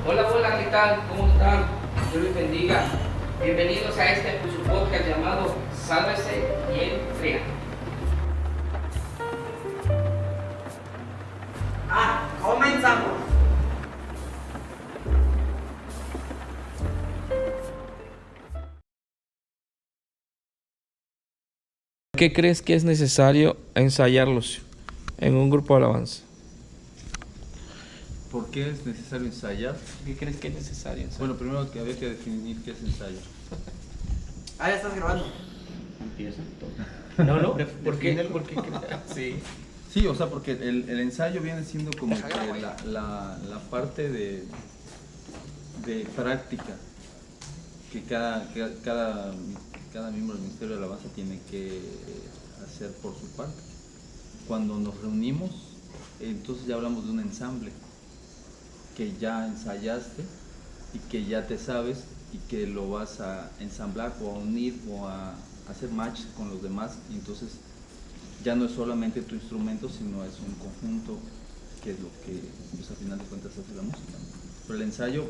Hola, hola, ¿qué tal? ¿Cómo están? Dios les bendiga. Bienvenidos a su podcast llamado Sálvese Bien Fría. Comenzamos. ¿Qué crees que es necesario ensayarlos en un grupo de alabanza? ¿Por qué es necesario ensayar? ¿Qué crees que es necesario ensayar? Bueno, primero que había que definir qué es ensayo. Ah, ya estás grabando. Empieza. No, ¿por qué? Sí. Sí, o sea, porque el ensayo viene siendo como que la parte de práctica que cada miembro del Ministerio de Alabanza tiene que hacer por su parte. Cuando nos reunimos, entonces ya hablamos de un ensamble que ya ensayaste y que ya te sabes y que lo vas a ensamblar o a unir o a hacer match con los demás, y entonces ya no es solamente tu instrumento, sino es un conjunto, que es lo que pues, al final de cuentas hace la música. Pero el ensayo,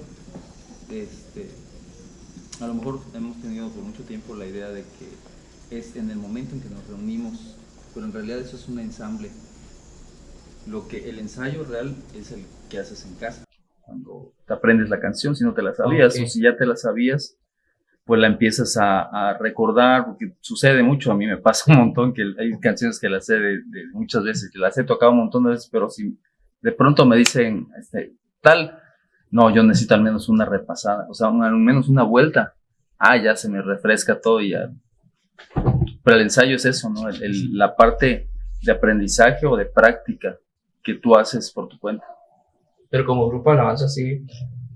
a lo mejor hemos tenido por mucho tiempo la idea de que es en el momento en que nos reunimos, pero en realidad eso es un ensamble. El ensayo real es el que haces en casa. Cuando te aprendes la canción, si no te la sabías, o si ya te la sabías, pues la empiezas a recordar, porque sucede mucho. A mí me pasa un montón que hay canciones que las sé de muchas veces, que las he tocado un montón de veces, pero si de pronto me dicen tal, no, yo necesito al menos una repasada, o sea, al menos una vuelta. Ya se me refresca todo y ya. Pero el ensayo es eso, ¿no? La parte de aprendizaje o de práctica que tú haces por tu cuenta. Pero como grupo de alabanza sí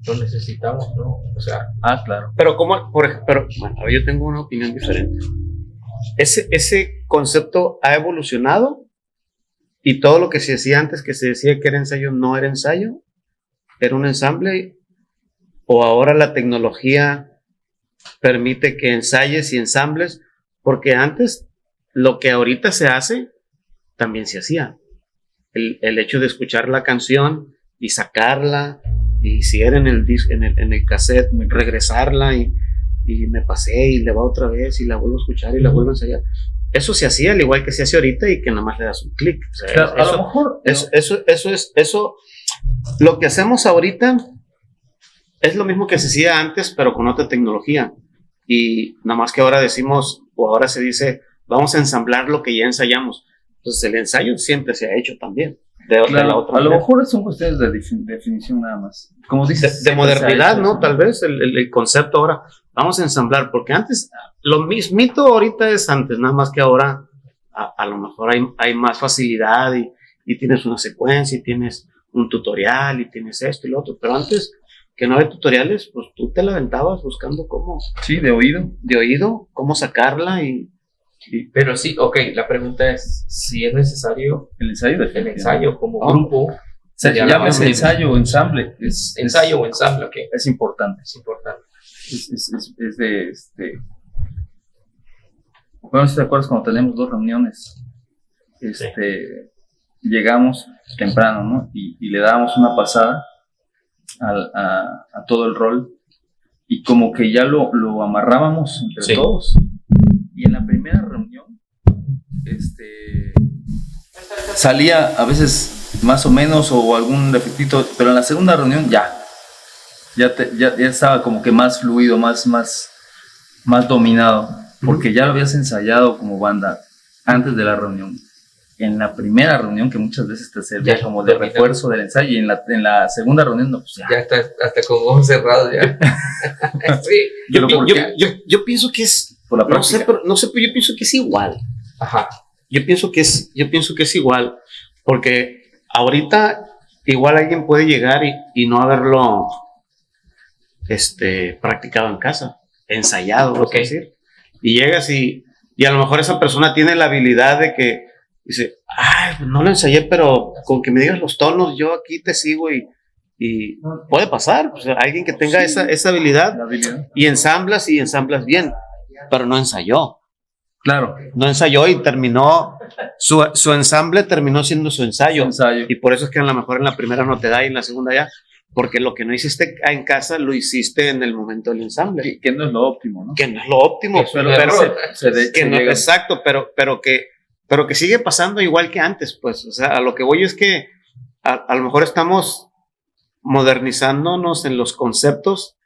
lo necesitamos, ¿no? O sea, Claro. Pero como, pero bueno, yo tengo una opinión diferente. Ese concepto ha evolucionado, y todo lo que se decía antes, que se decía que era ensayo, no era ensayo, era un ensamble, o ahora la tecnología permite que ensayes y ensambles, porque antes lo que ahorita se hace también se hacía. El hecho de escuchar la canción y sacarla, y si era en el disco, en el cassette, regresarla y me pasé y le va otra vez y la vuelvo a escuchar y la vuelvo a ensayar. Eso se hacía al igual que se hace ahorita, y que nada más le das un clic. O sea, Claro, a lo mejor eso, lo que hacemos ahorita es lo mismo que se hacía antes, pero con otra tecnología. Y nada más que ahora decimos, o ahora se dice, vamos a ensamblar lo que ya ensayamos. Entonces el ensayo siempre se ha hecho también. Claro, a lo mejor son cuestiones de definición nada más. Como dices, de modernidad, ¿no? Tal vez el concepto ahora, vamos a ensamblar, porque antes, lo mismito ahorita es antes, nada más que ahora a lo mejor hay más facilidad, y tienes una secuencia, y tienes un tutorial, y tienes esto y lo otro, pero antes, que no había tutoriales, pues tú te la aventabas buscando cómo. Sí, de oído. Cómo sacarla pero sí, la pregunta es si es necesario el ensayo. el ensayo como grupo. Se llama ensayo o ensamble. Ensayo o ensamble, es importante. Es importante. Es de Bueno, si te acuerdas cuando tenemos 2 reuniones, llegamos temprano, ¿no? Y le dábamos una pasada a todo el rol, y como que ya lo amarrábamos entre todos. Y en la primera reunión, salía a veces más o menos o algún defectito, pero en la segunda reunión ya estaba como que más fluido, más dominado, porque ya lo habías ensayado como banda antes de la reunión. En la primera reunión, que muchas veces te servía como de refuerzo del ensayo, y en la segunda reunión, no, pues ya está hasta con ojos cerrados ya. Sí. Yo pienso que es, por la no sé, pero yo pienso que es igual. Ajá. Yo pienso que es igual, porque ahorita igual alguien puede llegar y no haberlo practicado en casa, ensayado, es decir, y llegas y a lo mejor esa persona tiene la habilidad de que dice, pues no lo ensayé, pero con que me digas los tonos, yo aquí te sigo, y puede pasar, pues, alguien que tenga esa habilidad, y ensamblas bien, pero no ensayó. Claro. No ensayó y terminó, su ensamble terminó siendo su ensayo. Y por eso es que a lo mejor en la primera no te da y en la segunda ya. porque lo que no hiciste en casa lo hiciste en el momento del ensamble. Que no es lo óptimo, ¿no? Que no es lo óptimo, pero exacto, pero que sigue pasando igual que antes, pues. O sea, a lo que voy es que a lo mejor estamos modernizándonos en los conceptos,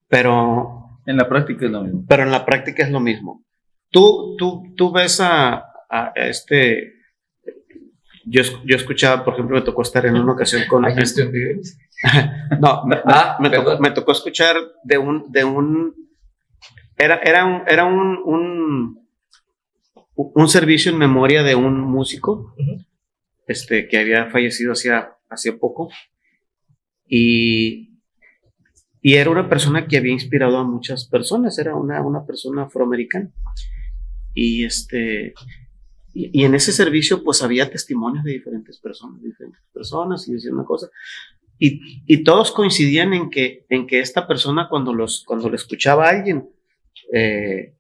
pero en la práctica es lo mismo. Pero en la práctica es lo mismo. Tú ves a yo escuchaba, por ejemplo, me tocó estar en una ocasión con... No, me tocó escuchar de un era un servicio en memoria de un músico, que había fallecido hacía poco, y era una persona que había inspirado a muchas personas, era una persona afroamericana, y en ese servicio pues había testimonios de diferentes personas, y decían una cosa, y todos coincidían en que esta persona cuando le escuchaba a alguien, le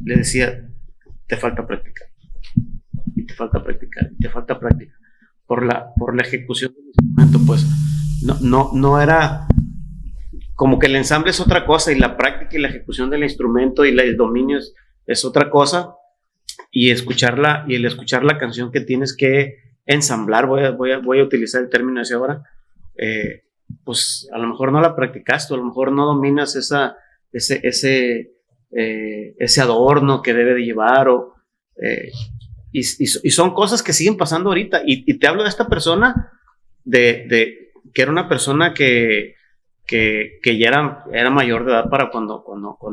decía: te falta practicar, y te falta practicar, y te falta práctica, por la ejecución del instrumento. Pues no era como que el ensamble es otra cosa, y la práctica y la ejecución del instrumento y el dominio es otra cosa, y el escuchar la canción que tienes que ensamblar, voy a utilizar el término ese ahora, pues a lo mejor no la practicaste, o a lo mejor no dominas ese adorno que debe de llevar, y son cosas que siguen pasando ahorita, y te hablo de esta persona, que era una persona que ya era mayor de edad para cuando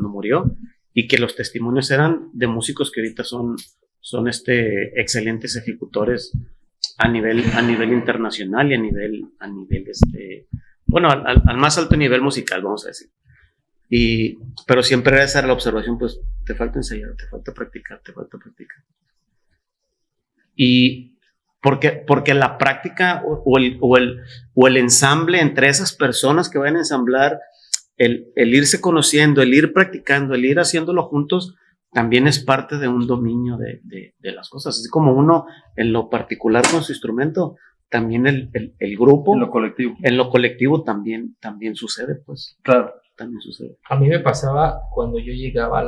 murió, y que los testimonios eran de músicos que ahorita son excelentes ejecutores a nivel internacional, y a nivel bueno, al más alto nivel musical, vamos a decir. Pero siempre era esa la observación: pues te falta ensayar, te falta practicar. Y porque la práctica o el ensamble entre esas personas que van a ensamblar, el irse conociendo, el ir practicando, el ir haciéndolo juntos, también es parte de un dominio de las cosas. Así como uno en lo particular con su instrumento, también el grupo en lo colectivo también sucede, pues. Claro. También sucede. A mí me pasaba cuando yo llegaba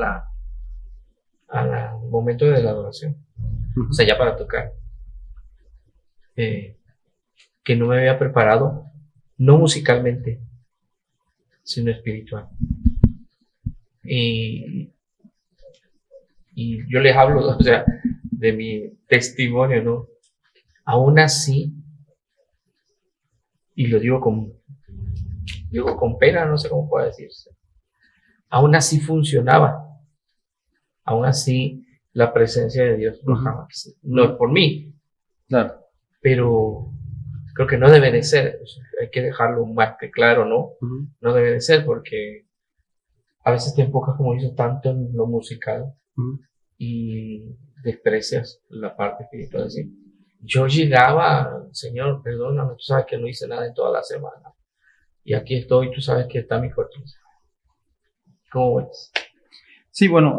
al momento de la adoración, o sea, ya para tocar, que no me había preparado, no musicalmente, sino espiritual. Y yo les hablo, o sea, de mi testimonio, ¿no? Aún así, y lo digo con pena, no sé cómo puede decirse, aún así funcionaba, aún así la presencia de Dios bajaba. No es por mí, claro, pero creo que no debe de ser, hay que dejarlo más que claro, ¿no? No debe de ser, porque a veces te enfocas, como dices, tanto en lo musical y desprecias la parte espiritual. Decir, yo llegaba: Señor, perdóname, tú sabes que no hice nada en toda la semana, y aquí estoy, tú sabes que está mi fortaleza. ¿Cómo ves? Sí, bueno,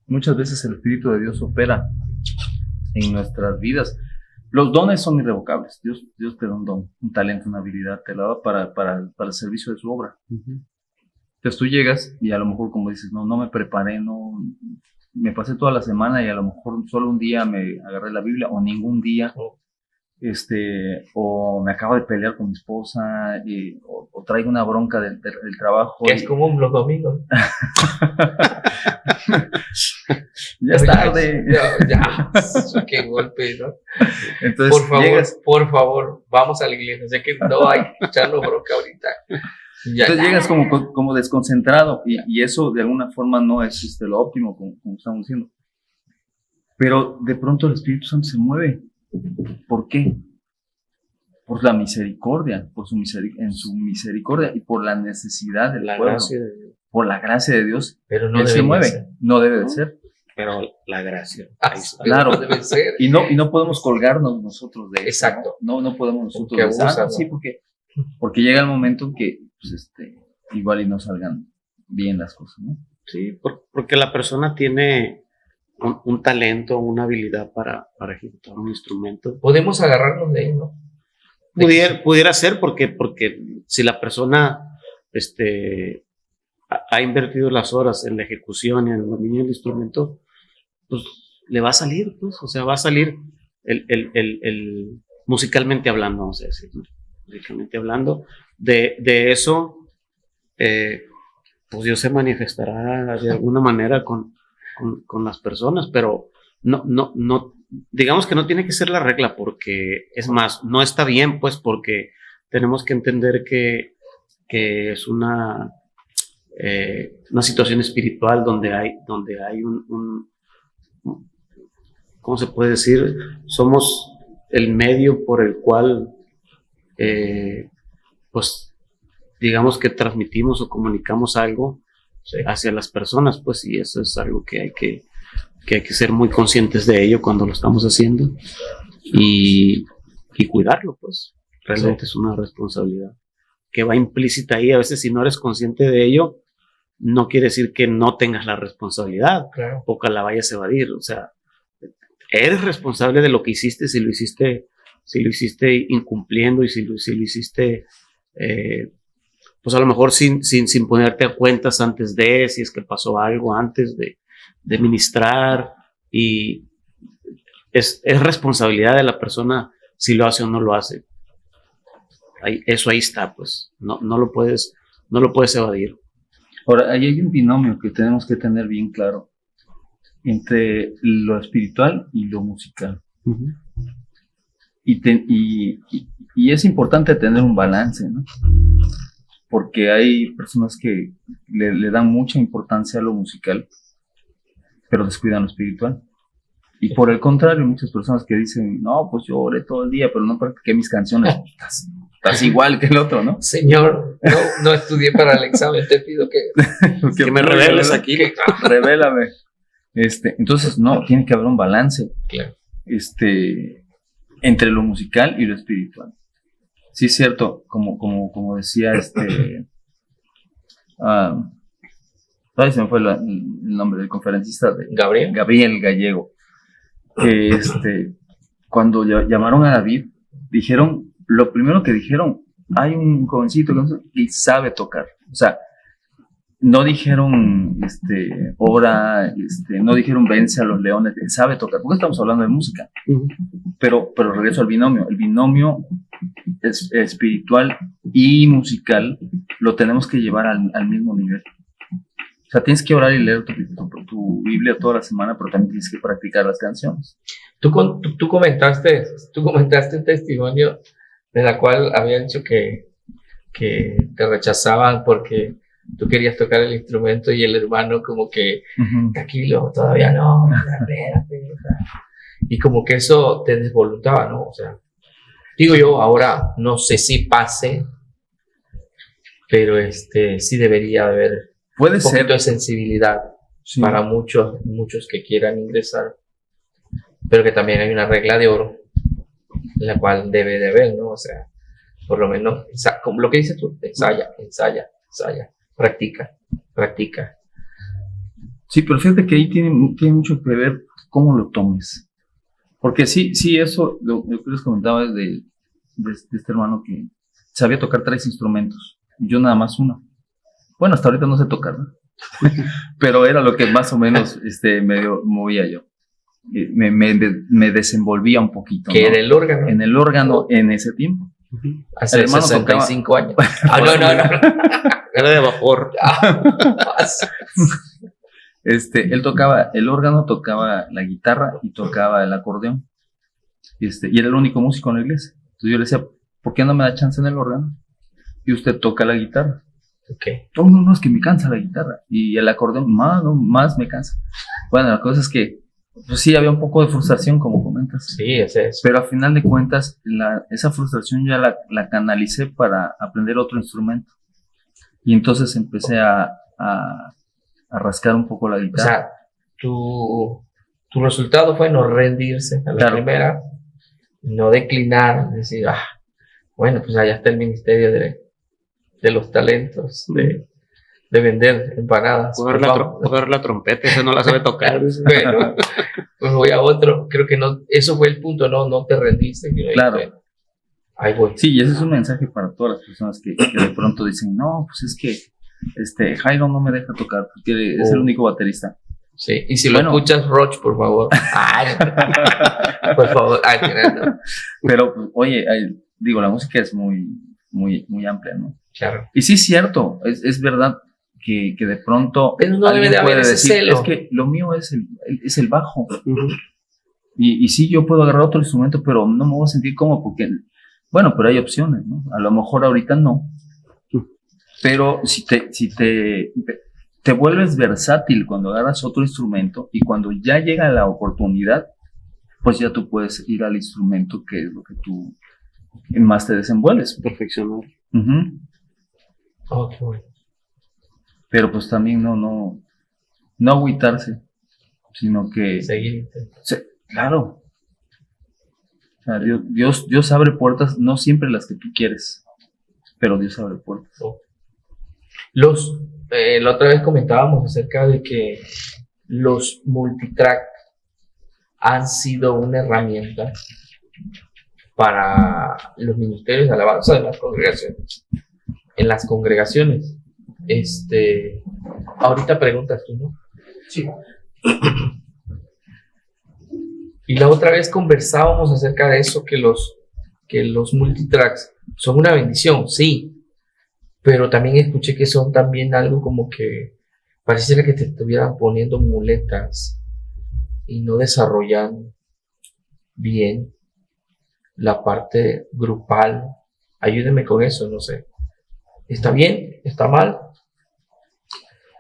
muchas veces el Espíritu de Dios opera en nuestras vidas. Los dones son irrevocables. Dios te da un don, un talento, una habilidad, te la da para el servicio de su obra. Entonces tú llegas y a lo mejor, como dices, no me preparé, me pasé toda la semana y a lo mejor solo un día me agarré la Biblia, o ningún día, o me acabo de pelear con mi esposa, o traigo una bronca del trabajo. Que es común los domingos. Ya es tarde. Ya, qué golpe, ¿no? Entonces, por favor, vamos a la iglesia. Sé que no hay que echarnos bronca ahorita. Entonces llegas como desconcentrado, y eso de alguna forma no es lo óptimo, como estamos diciendo. Pero de pronto el Espíritu Santo se mueve. ¿Por qué? Por la misericordia, en su misericordia, y por la necesidad del pueblo, por la gracia de Dios. Pero no Él se mueve, no debe de ser. Pero la gracia. Claro. Debe ser. Y no podemos colgarnos nosotros de eso. Exacto. No podemos nosotros porque abusa, ¿no? Sí, porque llega el momento en que igual y no salgan bien las cosas, ¿no? Sí, porque la persona tiene un talento, una habilidad para ejecutar un instrumento. Podemos agarrarnos de él, ¿no? Pudiera ser porque si la persona ha invertido las horas en la ejecución y en el dominio del instrumento, pues le va a salir, pues, o sea, va a salir el musicalmente hablando, vamos a decir, ¿no? Musicalmente hablando, de eso, pues Dios se manifestará de alguna manera con las personas, pero no, digamos que no tiene que ser la regla, porque es más, no está bien, pues, porque tenemos que entender que es una situación espiritual donde hay un ¿cómo se puede decir? Somos el medio por el cual pues digamos que transmitimos o comunicamos algo hacia las personas, pues, y eso es algo que hay que ser muy conscientes de ello cuando lo estamos haciendo y cuidarlo, pues, realmente es una responsabilidad que va implícita ahí. A veces, si no eres consciente de ello, no quiere decir que no tengas la responsabilidad, Claro. o que la vayas a evadir. O sea, eres responsable de lo que hiciste, si lo hiciste incumpliendo y si lo hiciste, pues a lo mejor sin ponerte a cuentas antes de, si es que pasó algo antes de ministrar, y es responsabilidad de la persona si lo hace o no lo hace. Eso ahí está, pues, no lo puedes evadir. Ahora, ahí hay un binomio que tenemos que tener bien claro entre lo espiritual y lo musical. Uh-huh. Y es importante tener un balance, ¿no? Porque hay personas que le dan mucha importancia a lo musical, pero descuidan lo espiritual. Y por el contrario, muchas personas que dicen, no, pues yo oré todo el día, pero no practiqué mis canciones. Estás igual que el otro, ¿no? Señor, no estudié para el examen, te pido que me reveles aquí. Revélame. Entonces, no, tiene que haber un balance. Claro. Entre lo musical y lo espiritual. Sí, es cierto, como decía ay, se me fue el nombre del conferencista de Gabriel Gallego, que cuando llamaron a David, lo primero que dijeron, hay un jovencito que sabe tocar. O sea, no dijeron ora, no dijeron vence a los leones, sabe tocar, porque estamos hablando de música. Uh-huh. Pero regreso al binomio. El binomio espiritual y musical lo tenemos que llevar al mismo nivel. O sea, tienes que orar y leer tu Biblia toda la semana, pero también tienes que practicar las canciones. Tú comentaste un testimonio de la cual había dicho que te rechazaban porque tú querías tocar el instrumento y el hermano como que, tranquilo, todavía no, espérate. Y como que eso te desvoluntaba, ¿no? O sea, digo yo, ahora no sé si pase, pero sí debería haber Puede un ser poquito de sensibilidad, sí, para muchos que quieran ingresar, pero que también hay una regla de oro en la cual debe de haber, ¿no? O sea, por lo menos, como lo que dices tú, ensaya, practica. Sí, pero fíjate que ahí tiene mucho que ver cómo lo tomes. Porque sí, eso, lo que les comentaba es de este hermano que sabía tocar 3 instrumentos, y yo nada más uno. Bueno, hasta ahorita no sé tocar, ¿no? Pero era lo que más o menos medio movía yo. Me desenvolvía un poquito. Que ¿no? era el órgano. En el órgano en ese tiempo. Hace el hermano 65 años. No. Era de vapor. Él tocaba el órgano, tocaba la guitarra y tocaba el acordeón. Y era el único músico en la iglesia. Entonces yo le decía, ¿por qué no me da chance en el órgano? Y usted toca la guitarra. Okay. No, es que me cansa la guitarra. Y el acordeón, más me cansa. Bueno, la cosa es que, pues sí, había un poco de frustración, como comentas. Sí, es eso. Pero a final de cuentas, esa frustración ya la canalicé para aprender otro instrumento. Y entonces empecé a rascar un poco la guitarra. O sea, tu resultado fue no rendirse a la primera, no declinar, decir, bueno, pues allá está el ministerio de los talentos, de vender empanadas. Jugar la trompeta, esa no la sabe tocar. Bueno, pues voy a otro. Creo que no, eso fue el punto, no te rendiste. Claro. ahí voy. Sí, y ese es un mensaje para todas las personas que de pronto dicen, no, pues es que Jairo no me deja tocar porque es el único baterista. Sí, y si lo escuchas, Roch, por favor. Ay, por favor. Ay, no. Pero, pues, oye, digo, la música es muy, muy, muy amplia, ¿no? Claro. Y sí es cierto, es verdad que de pronto pero no debe de haber ese celo. Es que lo mío es el bajo. Y sí, yo puedo agarrar otro instrumento, pero no me voy a sentir cómodo porque, bueno, pero hay opciones, ¿no? A lo mejor ahorita no. Pero si te vuelves versátil cuando agarras otro instrumento y cuando ya llega la oportunidad, pues ya tú puedes ir al instrumento que es lo que tú más te desenvuelves. Perfeccionar. Oh, qué bueno. Pero pues también no agüitarse, sino que... Seguir. Claro. O sea, Dios abre puertas, no siempre las que tú quieres, pero Dios abre puertas. Oh. La otra vez comentábamos acerca de que los multitrack han sido una herramienta para los ministerios de alabanza de las congregaciones. En las congregaciones, ahorita preguntas tú, ¿no? Sí. Y la otra vez conversábamos acerca de eso, que los multitracks son una bendición, sí, pero también escuché que son también algo como que pareciera que te estuvieran poniendo muletas y no desarrollan bien la parte grupal. Ayúdeme con eso, no sé. ¿Está bien? ¿Está mal?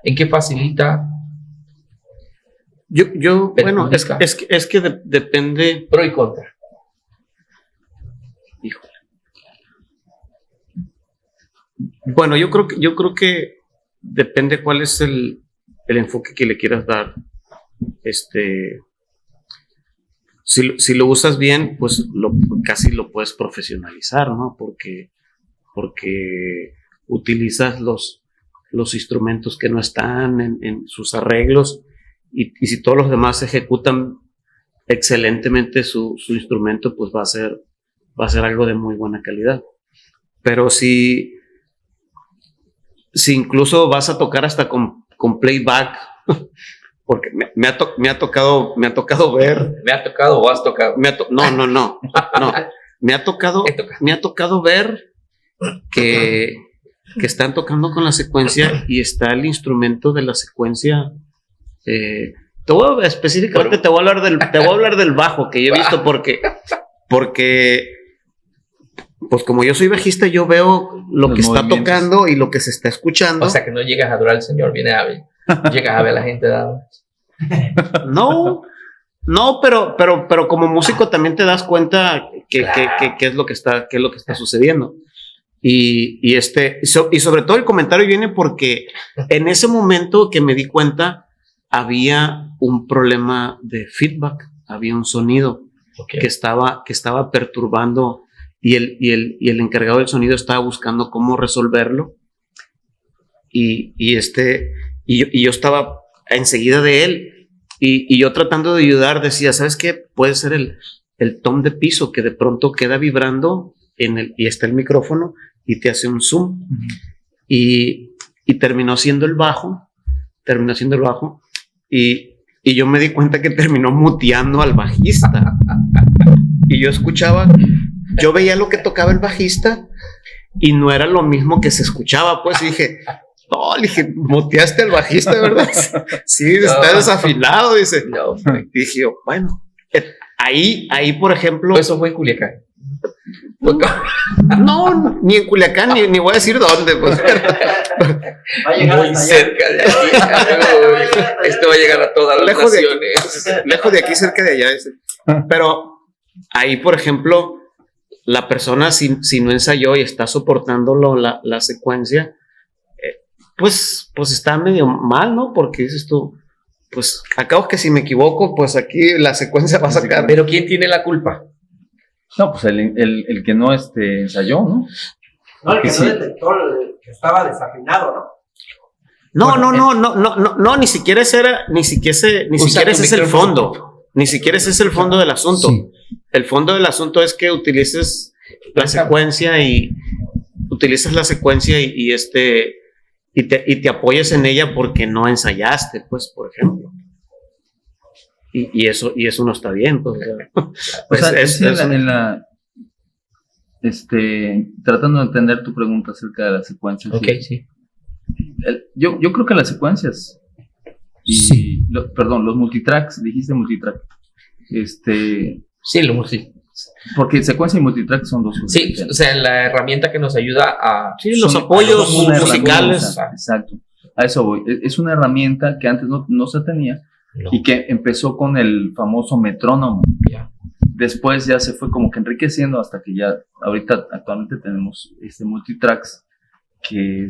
¿En qué facilita? Bueno, es que depende. Pro y contra. Híjole. Bueno, yo creo que depende cuál es el enfoque que le quieras dar. Si lo usas bien, pues casi lo puedes profesionalizar, ¿no? Porque utilizas los instrumentos que no están en sus arreglos y si todos los demás ejecutan excelentemente su instrumento, pues va a ser algo de muy buena calidad. Pero si incluso vas a tocar hasta con playback, porque me ha tocado ver. ¿Me ha tocado o has tocado? No. Me ha tocado ver que están tocando con la secuencia y está el instrumento de la secuencia. Específicamente te voy a hablar del bajo que yo he visto porque pues como yo soy bajista, yo veo lo que está tocando y lo que se está escuchando. O sea que no llegas a adorar al Señor, llegas a ver a la gente dando. No, pero como músico también te das cuenta que es lo que está sucediendo. Y sobre todo el comentario viene porque en ese momento que me di cuenta había un problema de feedback, había un sonido que estaba perturbando y el encargado del sonido estaba buscando cómo resolverlo y yo estaba enseguida de él y yo tratando de ayudar decía, ¿sabes qué? Puede ser el tom de piso que de pronto queda vibrando y está el micrófono y te hace un zoom y terminó siendo el bajo y yo me di cuenta que terminó muteando al bajista y yo veía lo que tocaba el bajista y no era lo mismo que se escuchaba, pues, y dije, muteaste al bajista, ¿verdad? Sí, está desafinado, dice. No, y dije, bueno, ahí, por ejemplo. Eso fue en Culiacán. No, ni en Culiacán, ni voy a decir dónde, pues. Va a llegar muy cerca de aquí. Esto va a llegar a todas las naciones. Lejos de aquí, cerca de allá. Pero ahí, por ejemplo, la persona si no ensayó y está soportándolo la secuencia, pues está medio mal, ¿no? Porque dices tú, pues acabo que si me equivoco, pues aquí la secuencia va a sacar. Pero ¿quién tiene la culpa? No, pues el que no ensayó, ¿no? No, el que no detectó que estaba desafinado, ¿no? No, ni siquiera ese es el fondo. Ni siquiera ese es el fondo del asunto. Sí. El fondo del asunto es que utilices la secuencia y utilizas la secuencia y te apoyas en ella porque no ensayaste, pues, por ejemplo. Y eso no está bien, pues. Tratando de entender tu pregunta acerca de las secuencias. Ok, sí. Yo creo que las secuencias los multitracks, dijiste multitrack. Sí, lo multi. Porque secuencia y multitrack son dos cosas. Sí, o sea, la herramienta que nos ayuda a... Sí, los apoyos musicales. Exacto, a eso voy. Es una herramienta que antes no se tenía y que empezó con el famoso metrónomo. Ya. Después ya se fue como que enriqueciendo hasta que ya actualmente tenemos multitracks que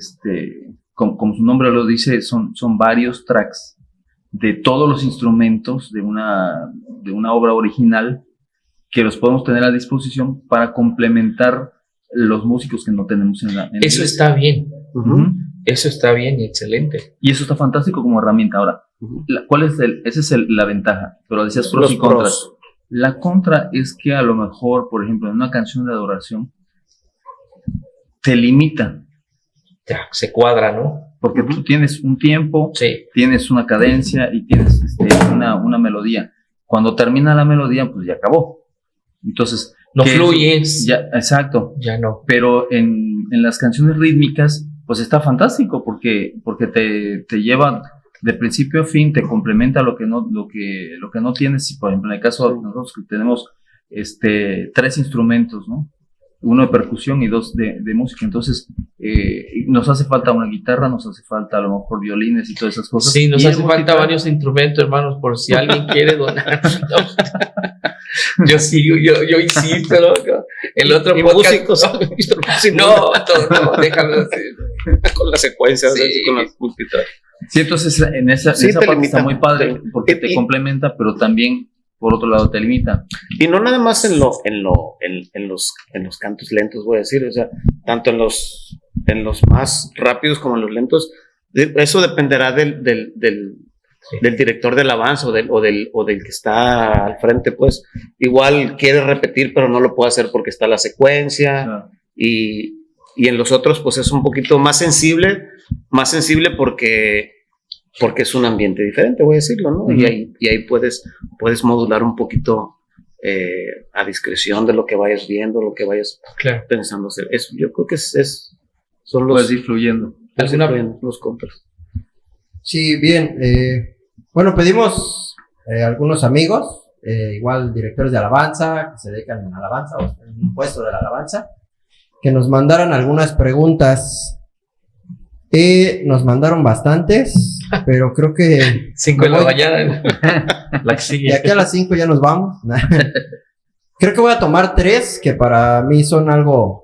como su nombre lo dice, son varios tracks de todos los instrumentos de una obra original que los podemos tener a disposición para complementar los músicos que no tenemos en eso está bien. Eso está bien y excelente. Y eso está fantástico como herramienta. Ahora, ¿cuál es esa es la ventaja? Pero decías pros y contras. La contra es que a lo mejor, por ejemplo, en una canción de adoración, te limita. Ya, se cuadra, ¿no? Porque tú tienes un tiempo, tienes una cadencia y tienes una melodía. Cuando termina la melodía, pues ya acabó. Entonces, no fluyes. Ya, exacto. Ya no. Pero en las canciones rítmicas, pues está fantástico porque te lleva de principio a fin, te complementa lo que no tienes. Si, por ejemplo, en el caso de nosotros que tenemos 3 instrumentos, ¿no? 1 de percusión y 2 de música. Entonces, nos hace falta una guitarra, nos hace falta a lo mejor violines y todas esas cosas. Sí, nos hace falta varios instrumentos, hermanos, por si alguien quiere donar. Yo insisto, loco. El otro podcast. No, déjalo decir. Con las secuencias, con las multitracks. Sí, entonces en esa parte está muy padre porque te complementa, pero también por otro lado te limita. Y no nada más en los cantos lentos, voy a decir, o sea, tanto en los más rápidos como en los lentos, eso dependerá del director de alabanza o del que está al frente, pues. Igual quiere repetir, pero no lo puede hacer porque está la secuencia. Y en los otros, pues es un poquito más sensible porque es un ambiente diferente, voy a decirlo, ¿no? Y ahí puedes modular un poquito a discreción de lo que vayas viendo, lo que vayas pensando hacer. Eso, yo creo que son los... Puedes ir fluyendo. Los contras. Sí, bien. Bueno, pedimos algunos amigos, igual directores de alabanza, que se dedican a alabanza o en un puesto de la alabanza, que nos mandaran algunas preguntas. Nos mandaron bastantes, pero creo que... 5 de la mañana. La que sigue. Y aquí a las 5 ya nos vamos. Creo que voy a tomar 3, que para mí son algo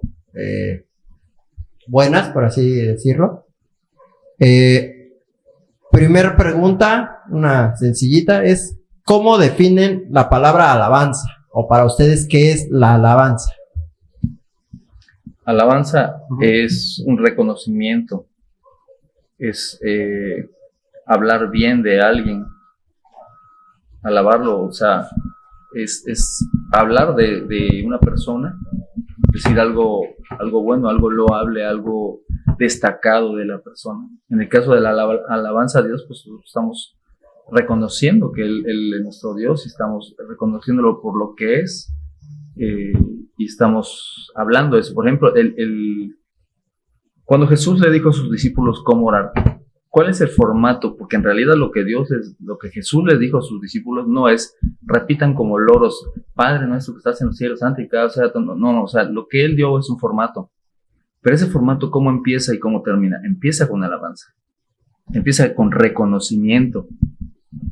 buenas, por así decirlo. Primer pregunta, una sencillita, es ¿cómo definen la palabra alabanza? O para ustedes, ¿qué es la alabanza? Alabanza es un reconocimiento, es hablar bien de alguien, alabarlo, o sea, es hablar de una persona, decir algo bueno, algo loable, algo destacado de la persona. En el caso de la alabanza a Dios, pues estamos reconociendo que Él es nuestro Dios y estamos reconociéndolo por lo que es, y estamos hablando de eso. Por ejemplo, cuando Jesús le dijo a sus discípulos cómo orar, ¿cuál es el formato? Porque en realidad lo que Jesús les dijo a sus discípulos no es repitan como loros, Padre nuestro que estás en los cielos, santificado sea tu nombre. No, o sea, lo que Él dio es un formato. Pero ese formato, ¿cómo empieza y cómo termina? Empieza con alabanza. Empieza con reconocimiento.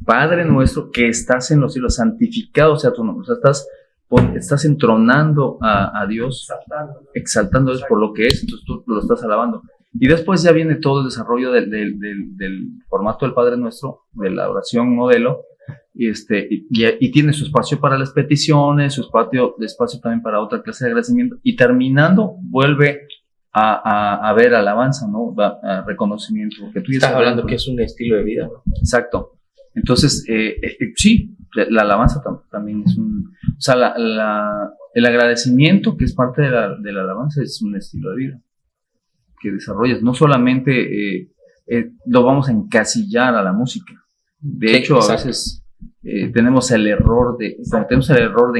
Padre nuestro que estás en los cielos, santificado sea tu nombre. O sea, estás entronando a Dios, exaltando a Dios por lo que es, entonces tú lo estás alabando. Y después ya viene todo el desarrollo del formato del Padre Nuestro, de la oración modelo, y tiene su espacio para las peticiones, su espacio también para otra clase de agradecimiento, y terminando vuelve a ver alabanza, ¿no? A reconocimiento. Porque tú ya estás hablando que es un estilo de vida, ¿no? Exacto. Entonces, sí, la alabanza también es o sea, el agradecimiento, que es parte de la alabanza, es un estilo de vida que desarrollas. No solamente lo vamos a encasillar a la música. De hecho, a veces tenemos el error de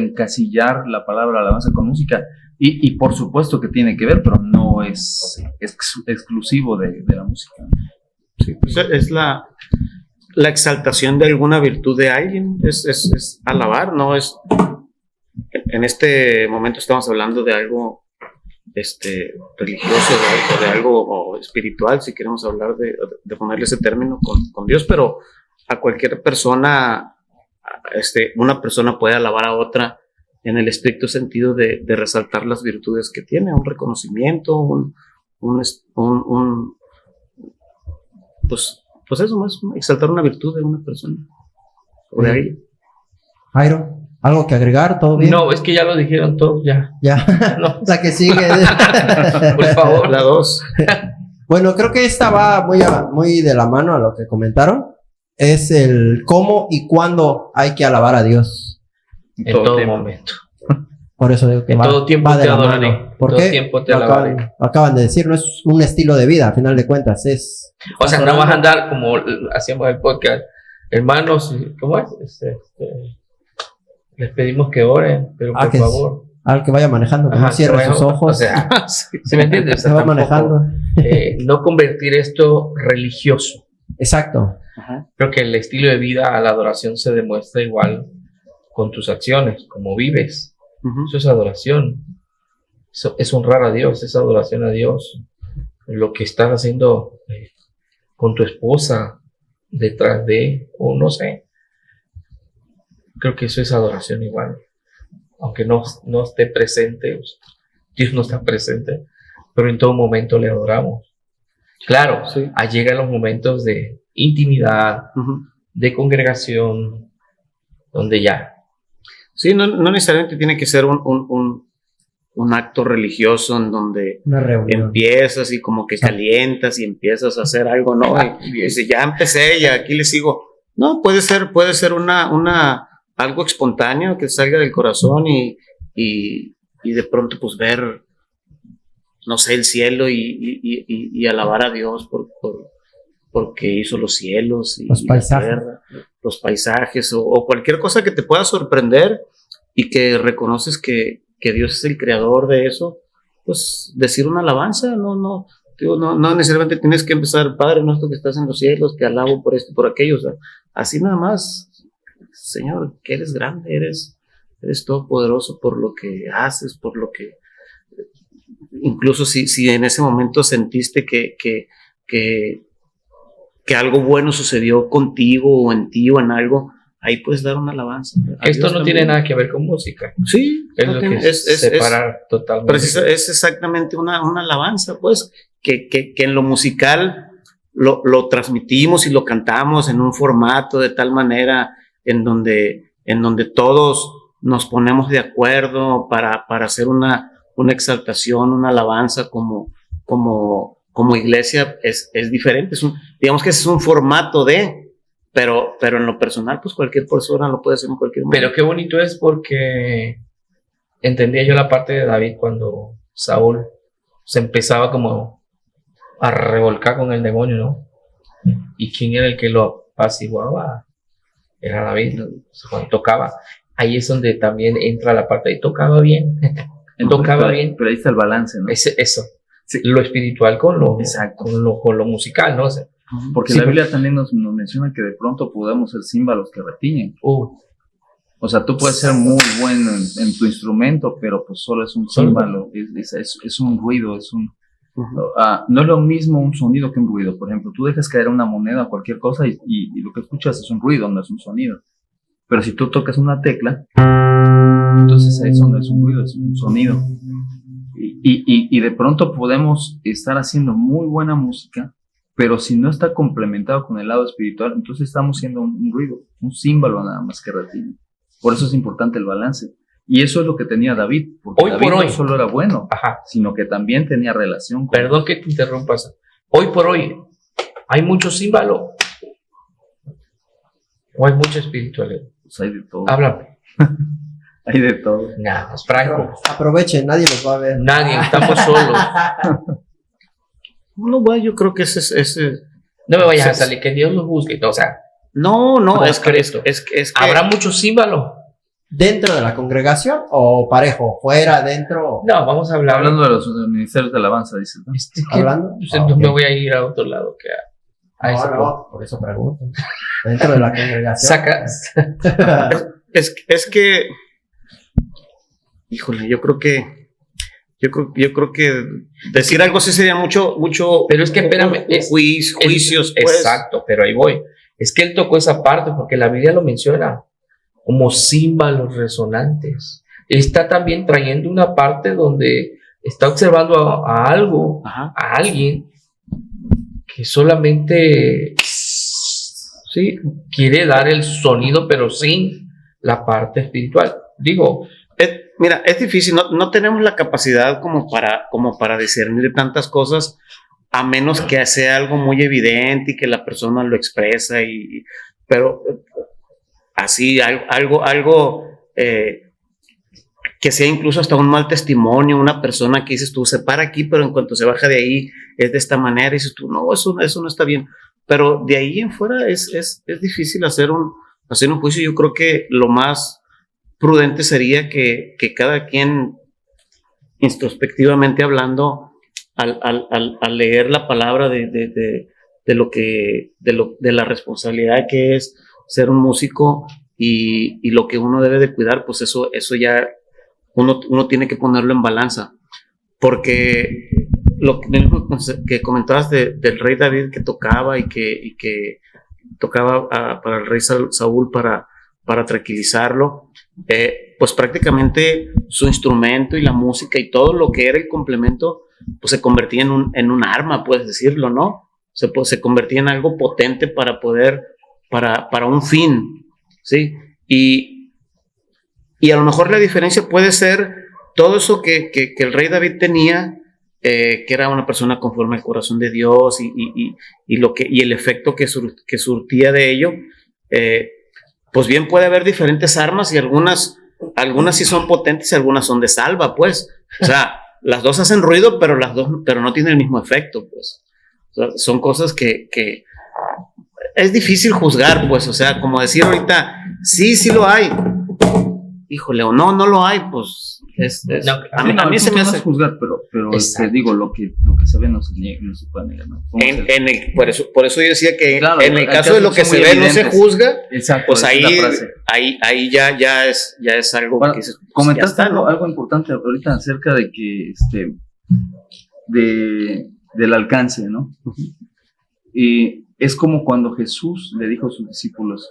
encasillar la palabra alabanza con música. Y por supuesto que tiene que ver, pero no es exclusivo de la música. Sí, pues es la exaltación de alguna virtud de alguien, es alabar, no es. En este momento estamos hablando de algo religioso, de algo espiritual, si queremos hablar de ponerle ese término con Dios, pero a cualquier persona, una persona puede alabar a otra en el estricto sentido de resaltar las virtudes que tiene, un reconocimiento, pues eso más, exaltar una virtud de una persona o de alguien. Jairo, ¿algo que agregar? ¿Todo bien? No, es que ya lo dijeron todos, ya. No. La que sigue. Por favor. La 2. Bueno, creo que esta va muy de la mano a lo que comentaron. Es el cómo y cuándo hay que alabar a Dios. En todo momento. Por eso digo que en todo tiempo te adoraré. ¿Por todo qué? Tiempo te alabaré. Acaban de decir, no es un estilo de vida, a final de cuentas. O sea, no vas a andar como hacíamos el podcast. Hermanos, ¿cómo es? Les pedimos que oren, pero por favor. Al que vaya manejando, no cierre sus ojos. O sea, ¿se me entiende? Se va manejando. No convertir esto religioso. Exacto. Creo que el estilo de vida a la adoración se demuestra igual con tus acciones, como vives. Eso es adoración. Eso es honrar a Dios, es adoración a Dios. Lo que estás haciendo con tu esposa, detrás de, o no sé. Creo que eso es adoración igual. Aunque no esté presente, Dios no está presente, pero en todo momento le adoramos. Claro, sí. Llegan los momentos de intimidad, de congregación, donde ya. Sí, no necesariamente tiene que ser un acto religioso en donde empiezas y como que calientas y empiezas a hacer algo, ¿no? Y dices, ya empecé, ya aquí le sigo. No, puede ser algo espontáneo que salga del corazón y de pronto pues ver, no sé, el cielo y alabar a Dios porque hizo los cielos y los paisajes, la tierra, los paisajes o cualquier cosa que te pueda sorprender y que reconoces que Dios es el creador de eso, pues decir una alabanza, no necesariamente tienes que empezar, Padre nuestro que estás en los cielos, te alabo por esto, por aquello, o sea, así nada más. Señor, que eres grande, eres todopoderoso por lo que haces, por lo que incluso si en ese momento sentiste que algo bueno sucedió contigo o en ti o en algo, ahí puedes dar una alabanza. Esto no tiene nada que ver con música. Sí, es lo que es separar totalmente. Es exactamente una alabanza, pues, que en lo musical lo transmitimos y lo cantamos en un formato de tal manera en donde todos nos ponemos de acuerdo para hacer una exaltación, una alabanza como iglesia es diferente. Digamos que es un formato pero en lo personal, pues cualquier persona lo puede hacer en cualquier momento. Pero qué bonito es porque entendía yo la parte de David cuando Saúl se empezaba como a revolcar con el demonio, ¿no? ¿Y quién era el que lo apaciguaba? Era David, cuando tocaba. Ahí es donde también entra la parte de tocaba bien. Tocaba bien. Pero ahí está el balance, ¿no? Eso. Sí. Lo espiritual con lo musical, ¿no? O sea, porque la Biblia también nos menciona que de pronto podemos ser címbalos que retiñen. O sea, tú puedes ser muy bueno en tu instrumento, pero pues solo es un címbalo, es un ruido, no es lo mismo un sonido que un ruido. Por ejemplo, tú dejas caer una moneda o cualquier cosa y lo que escuchas es un ruido, no es un sonido. Pero si tú tocas una tecla, entonces eso no es un ruido, es un sonido. Y de pronto podemos estar haciendo muy buena música, pero si no está complementado con el lado espiritual, entonces estamos haciendo un ruido, un címbalo nada más que retiene. Por eso es importante el balance. Y eso es lo que tenía David, porque hoy David por hoy no solo era bueno, sino que también tenía relación con... Perdón que te interrumpas. Hoy por hoy hay mucho címbalo o hay mucha espiritualidad. Pues hay de todo. Háblame. Hay de todo. Nada, es franco. Aprovechen, nadie los va a ver. Nadie, estamos solos. No, bueno, yo creo que ese No me vayas a salir, que Dios los busque. O sea, no, es que, Cristo. es que habrá muchos símbolos. ¿Dentro de la congregación o parejo? ¿Fuera, dentro? No, vamos a hablar. Hablando de los ministerios de alabanza, dice. ¿No? ¿Hablando? Pues, Ah, no ok. me voy a ir a otro lado que a ese punto. No, por eso pregunto. Dentro de la congregación. Saca. es que, híjole, yo creo que decir algo sí sería mucho, Pero es que, espérame, juicios, pues. Exacto, pero ahí voy. Es que él tocó esa parte porque la Biblia lo menciona como címbalos resonantes. Está también trayendo una parte donde está observando a algo, Ajá. a alguien que solamente sí quiere dar el sonido, pero sin la parte espiritual. Digo, Mira, es difícil, no tenemos la capacidad como para discernir tantas cosas, a menos que sea algo muy evidente y que la persona lo expresa, pero así, algo que sea incluso hasta un mal testimonio, una persona que dices tú, se para aquí, pero en cuanto se baja de ahí, es de esta manera, y dices tú, no, eso no está bien. Pero de ahí en fuera es difícil hacer un juicio. Yo creo que lo más prudente sería que cada quien, introspectivamente hablando, al leer la palabra de la responsabilidad que es ser un músico y lo que uno debe de cuidar, pues eso ya uno tiene que ponerlo en balanza, porque lo que comentabas del rey David, que tocaba y que tocaba para el rey Saúl para tranquilizarlo, pues prácticamente su instrumento y la música y todo lo que era el complemento, pues se convertía en un arma, puedes decirlo, ¿no? Se convertía en algo potente para un fin, ¿sí? Y a lo mejor la diferencia puede ser todo eso que el rey David tenía, que era una persona conforme al corazón de Dios y el efecto que surtía de ello. Pues bien, puede haber diferentes armas y algunas sí son potentes y algunas son de salva, pues. O sea, las dos hacen ruido, pero no tienen el mismo efecto, pues. O sea, son cosas que es difícil juzgar, pues. O sea, como decir ahorita, sí lo hay. Híjole, o no lo hay, pues. No, a mí se me hace juzgar, pero te digo, lo que se ve no se puede negar, ¿no? Por eso yo decía que claro, en el caso de lo que se ve no se juzga. Exacto, pues ahí ya es algo, bueno, que dices, pues comentaste está, ¿no? algo importante ahorita acerca de que del alcance, ¿no? Y es como cuando Jesús le dijo a sus discípulos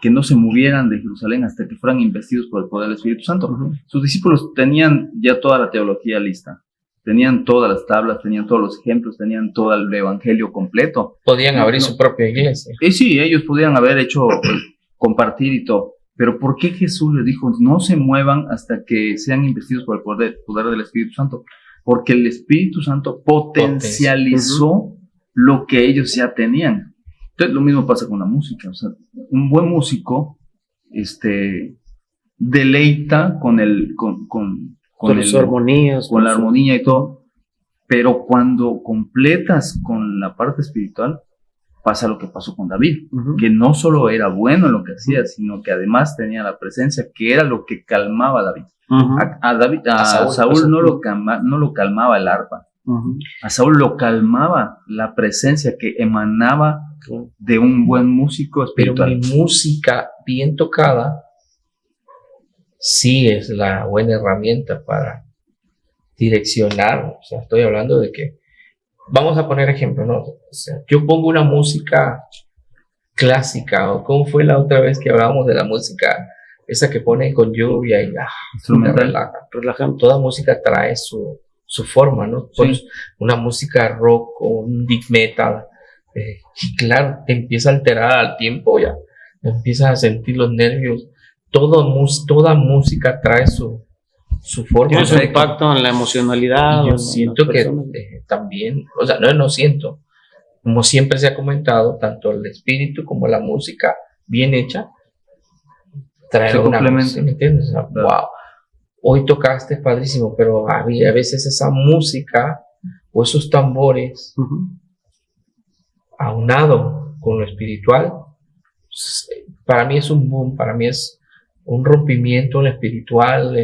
que no se movieran de Jerusalén hasta que fueran investidos por el poder del Espíritu Santo. Sus discípulos tenían ya toda la teología lista, tenían todas las tablas, tenían todos los ejemplos, tenían todo el evangelio completo. Podían abrir su propia iglesia. Sí, ellos podían haber hecho compartir y todo, pero ¿por qué Jesús les dijo no se muevan hasta que sean investidos por el poder del Espíritu Santo? Porque el Espíritu Santo potencializó lo que ellos ya tenían. Entonces, lo mismo pasa con la música. O sea, un buen músico deleita con las armonías, con la armonía y todo, pero cuando completas con la parte espiritual, pasa lo que pasó con David, que no solo era bueno en lo que hacía, sino que además tenía la presencia, que era lo que calmaba a David. A Saúl no lo calmaba el arpa. A Saúl lo calmaba la presencia que emanaba de un buen músico espiritual. Pero mi música bien tocada sí es la buena herramienta para direccionar. O sea, estoy hablando de que vamos a poner ejemplo, ¿no? O sea, yo pongo una música clásica, o ¿cómo fue la otra vez que hablábamos de la música esa que pone con lluvia y relaja? Toda música trae su forma, ¿no? Pones una música rock o un death metal, claro, te empieza a alterar al tiempo, ya empiezas a sentir los nervios. Toda música trae su forma. Tiene su impacto en la emocionalidad. Y yo siento que también, o sea, no siento, como siempre se ha comentado, tanto el espíritu como la música bien hecha traer Se una complementa. música, ¿me entiendes? O sea, Claro. wow, hoy tocaste padrísimo, pero a veces esa música o esos tambores aunado con lo espiritual, para mí es un boom, para mí es un rompimiento en lo espiritual,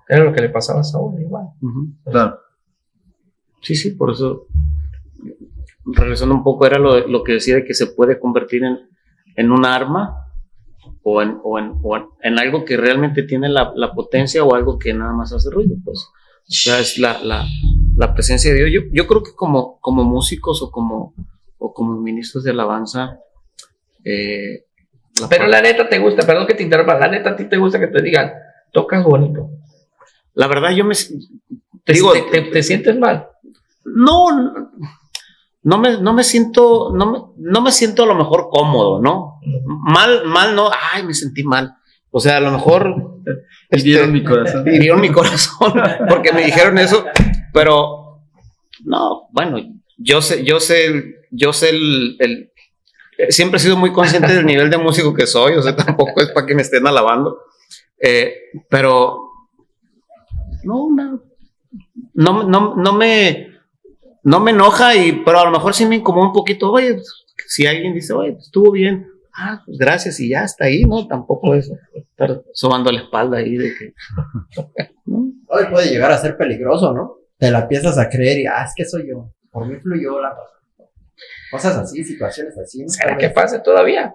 era lo que le pasaba a Saúl igual. Claro. Sí, por eso, regresando un poco, era lo que decía de que se puede convertir en un arma o en algo que realmente tiene la potencia o algo que nada más hace ruido, pues. O sea, es la presencia de Dios. Yo creo que como músicos o como ministros de alabanza, Pero la neta te gusta, perdón que te interrumpa, la neta a ti te gusta que te digan, tocas bonito. la verdad yo me ¿Te sientes mal? no me siento a lo mejor cómodo, ¿no? Mal no, ay, me sentí mal. O sea, a lo mejor Hirieron mi corazón. hirieron mi corazón porque me dijeron eso, pero no, bueno, yo sé siempre he sido muy consciente del nivel de músico que soy, o sea, tampoco es para que me estén alabando, pero no me enoja, pero a lo mejor sí me incomoda un poquito. Oye, si alguien dice, oye, pues estuvo bien, pues gracias, y ya hasta ahí, ¿no? Tampoco es estar sobando la espalda ahí de que, ¿no? Hoy puede llegar a ser peligroso, ¿no? Te la empiezas a creer y, es que soy yo. Por mí fluyó la cosa. Cosas así, situaciones así. ¿Será que pase todavía?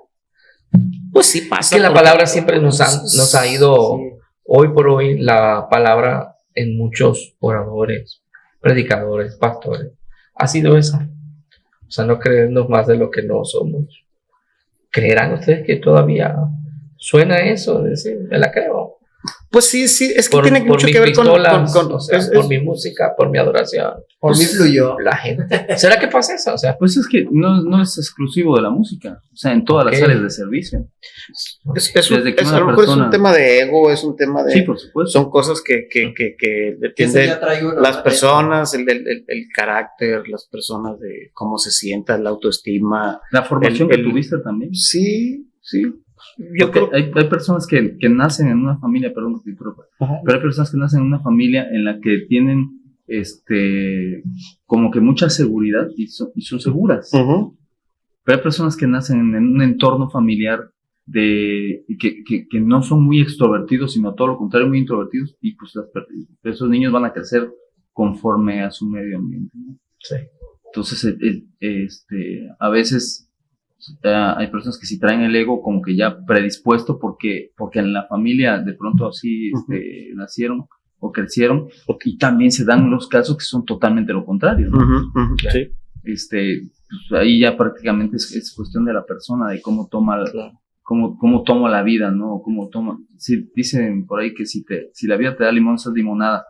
Pues sí pasa. Es que la palabra siempre nos ha ido, Sí. hoy por hoy, la palabra en muchos oradores, predicadores, pastores, ha sido esa. O sea, no creernos más de lo que no somos. ¿Creerán ustedes que todavía suena eso? Decir, me la creo. Pues sí, es que tiene mucho que ver con o sea, por mi música, por mi adoración. Por mí fluyó. La gente. ¿Será que pasa eso? O sea, Pues es que no es exclusivo de la música, o sea, en todas las áreas de servicio. Desde que a una lo mejor es persona- un tema de ego, es un tema de... Sí, por supuesto. Son cosas que Ese dependen ya traigo una las materia. personas, el carácter, las personas de cómo se sientan, la autoestima. La formación que tuviste también. Sí. Yo Porque creo. hay personas que nacen en una familia, perdón, que te interrumpa, pero hay personas que nacen en una familia en la que tienen como que mucha seguridad y son seguras. Ujú. Pero hay personas que nacen en un entorno familiar que no son muy extrovertidos, sino todo lo contrario, muy introvertidos, y pues esos niños van a crecer conforme a su medio ambiente, ¿no? sí. Entonces, a veces hay personas que sí traen el ego como que ya predispuesto porque en la familia de pronto así nacieron o crecieron, y también se dan los casos que son totalmente lo contrario, ¿no? Claro. Sí. Pues ahí ya prácticamente es cuestión de la persona, de cómo toma cómo toma la vida, ¿no? Cómo toma, sí, dicen por ahí que si la vida te da limones, es limonada,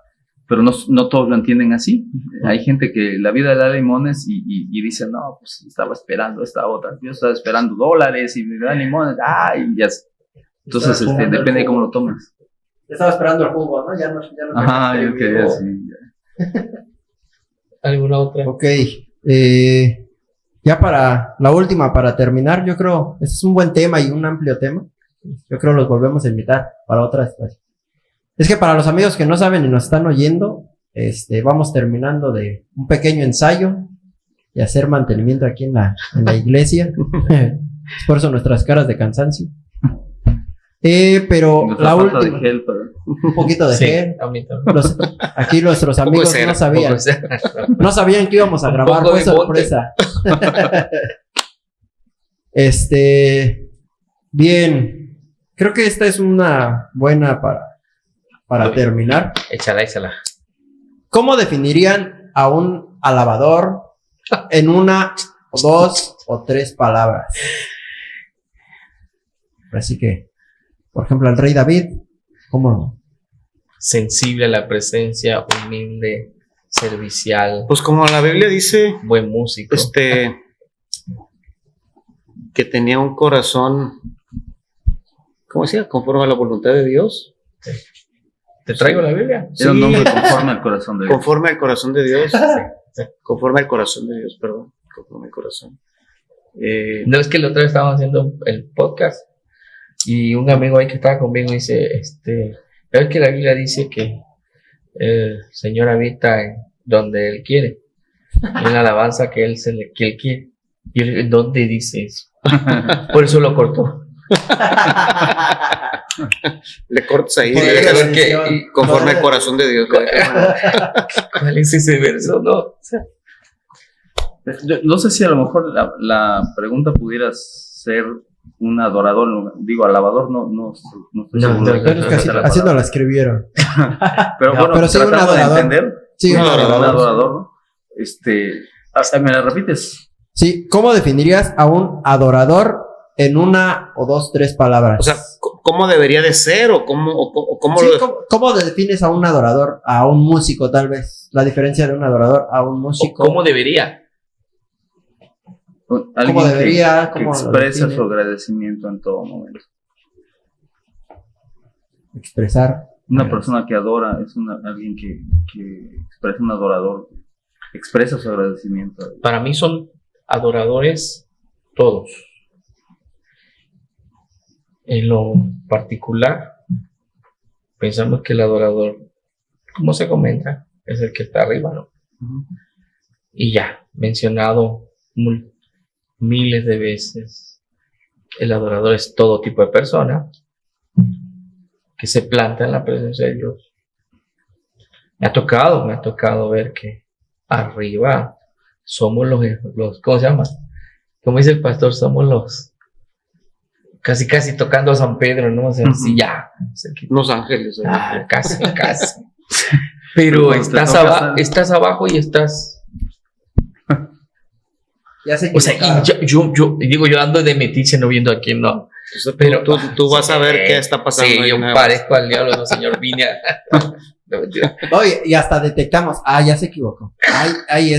pero no todos lo entienden así. Hay gente que la vida le da limones y dice, no, pues estaba esperando esta otra, yo estaba esperando dólares y me da limones, y ya. Entonces, depende de cómo lo tomas. Estaba esperando el jugo, ¿no? Ya no. Ajá, yo quería decir. ¿Alguna otra? Ok. Ya para la última, para terminar, yo creo, este es un buen tema y un amplio tema. Yo creo los volvemos a invitar para otra estación. Es que para los amigos que no saben y nos están oyendo, vamos terminando de un pequeño ensayo y hacer mantenimiento aquí en la iglesia. Es por eso nuestras caras de cansancio. Pero Nuestra la falta última, de gel, pero un poquito de Sí, gel. a mí también. Aquí nuestros poco de amigos cera, no sabían. No sabían que íbamos a Un grabar, poco fue de monte. sorpresa. Bien, creo que esta es una buena para terminar. Échala. ¿Cómo definirían a un alabador en una, o dos o tres palabras? Así que, por ejemplo, el rey David, ¿cómo? Sensible a la presencia, humilde, servicial, Pues como la Biblia dice, buen músico. que tenía un corazón, ¿cómo decía? Conforme a la voluntad de Dios. ¿Te traigo la Biblia? era un nombre conforme al corazón de Dios. Conforme al corazón de Dios. Sí. Conforme al corazón de Dios, perdón. Conforme al corazón. No es que la otra vez estábamos haciendo el podcast Y un amigo ahí que estaba conmigo dice, es que la Biblia dice que el Señor habita en donde Él quiere, en la alabanza que Él quiere. Y yo, ¿dónde dice eso? Por eso lo cortó. Le cortas ahí, Por le eso dejas que- conforme al corazón de Dios. ¿Cuál es ese verso? No. O sea, No sé si a lo mejor la pregunta pudiera ser un adorador, digo, alabador, no estoy No, seguro no, de Pero es que esa así la no la escribieron. Pero No, bueno, pero sí un tratando de adorador. entender, Sí, un un adorador. adorador, ¿no? ¿Me la repites? Sí, ¿cómo definirías a un adorador en una o dos, tres palabras? O sea, ¿cómo debería de ser o cómo Sí, lo... ¿cómo defines a un adorador? A un músico, tal vez. La diferencia de un adorador a un músico. ¿cómo debería? Alguien debería? que ¿Cómo lo expresa define? su agradecimiento en todo momento. Expresar. Una persona que adora es alguien que expresa un adorador, expresa su agradecimiento. Para mí son adoradores todos. En lo particular, pensamos que el adorador, como se comenta, es el que está arriba, ¿no? Y ya, mencionado miles de veces, el adorador es todo tipo de persona que se planta en la presencia de Dios. Me ha tocado ver que arriba somos los ¿cómo se llama? Como dice el pastor, somos los casi tocando a San Pedro, ¿no? O sea, sí, ya. Los ángeles. Casi. Pero Cuando te toca estás abajo y estás. Ya sé O sea, y yo digo, yo ando de metiche no viendo a quién no. Entonces, Pero tú vas a ver qué está pasando. Sí, ahí yo una vez. parezco al diablo, no, señor, vine a. No, mentira. Oye, y hasta detectamos. Ya se equivocó.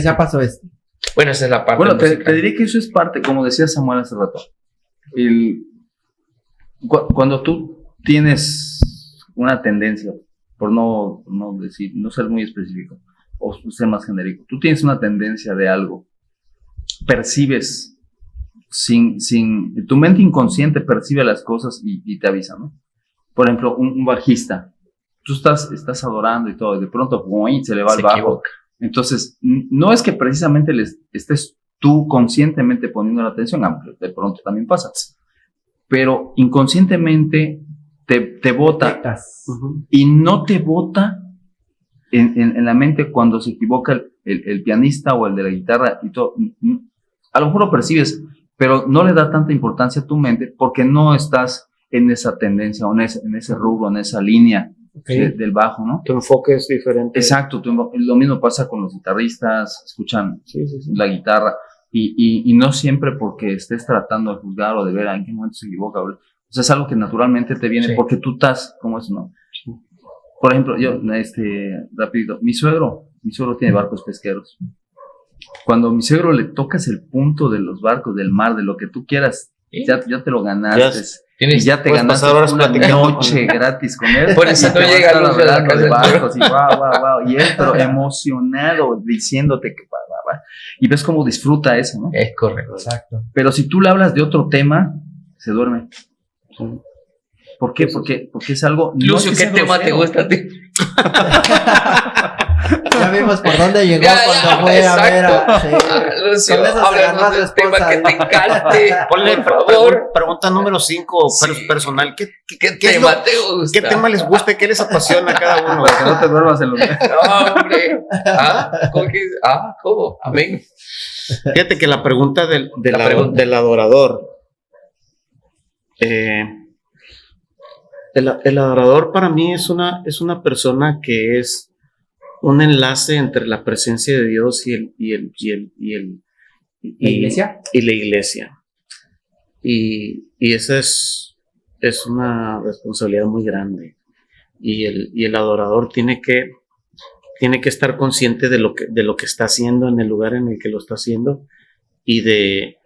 Ya pasó esto. Bueno, esa es la parte. Bueno, te musical. diré que eso es parte, como decía Samuel hace rato. Cuando tú tienes una tendencia, por no decir, no ser muy específico, o ser más genérico, tú tienes una tendencia de algo, percibes tu mente inconsciente percibe las cosas y te avisa, ¿no? Por ejemplo, un bajista, tú estás adorando y todo, y de pronto ¡uy! Se le va el bajo. Equivoca. Entonces, no es que precisamente estés tú conscientemente poniendo la atención, aunque de pronto también pasa, pero inconscientemente te bota. Detectas. Y no te bota en la mente cuando se equivoca el pianista o el de la guitarra y todo. A lo mejor lo percibes, pero no le da tanta importancia a tu mente porque no estás en esa tendencia o en ese rubro, en esa línea del bajo, ¿no? Tu enfoque es diferente. Exacto, lo mismo pasa con los guitarristas, escuchan la guitarra y no siempre porque estés tratando de juzgar o de ver en qué momento se equivoca. O sea, es algo que naturalmente te viene porque tú estás, ¿cómo es, no? Por ejemplo, yo, rapidito, mi suegro tiene barcos pesqueros. Cuando a mi suegro le tocas el punto de los barcos, del mar, de lo que tú quieras, ya te lo ganaste. Y ya te puedes ganaste pasar horas una platicando noche gratis con él. Por eso Y te no vas a llega estar luz de la hablando casa de del barcos y wow. Y él, pero emocionado, diciéndote que y ves cómo disfruta eso, ¿no? Es correcto. Exacto. Pero si tú le hablas de otro tema, se duerme. ¿Por qué? Porque es algo. no Lucio, es que ¿qué sea tema te grosero. gusta a ti? Ya vimos por dónde llegó Ya, cuando fue a ver a. Sí. Lucio, Con eso se ganó a háblanos su del tema esposa. que te encante. Ponle, por favor. pregunta número 5, Sí. personal. ¿Qué ¿Qué es tema lo- te gusta? ¿Qué tema les gusta? ¿Qué les apasiona a cada uno? Para que no te duermas en los. No, hombre. ¿Cómo que? ¿Cómo? Amén. Fíjate que la pregunta La pregunta. del adorador. El adorador para mí es una persona que es un enlace entre la presencia de Dios ¿La iglesia? y la iglesia. Y esa es una responsabilidad muy grande. Y el adorador tiene que estar consciente de lo que está haciendo en el lugar en el que lo está haciendo y de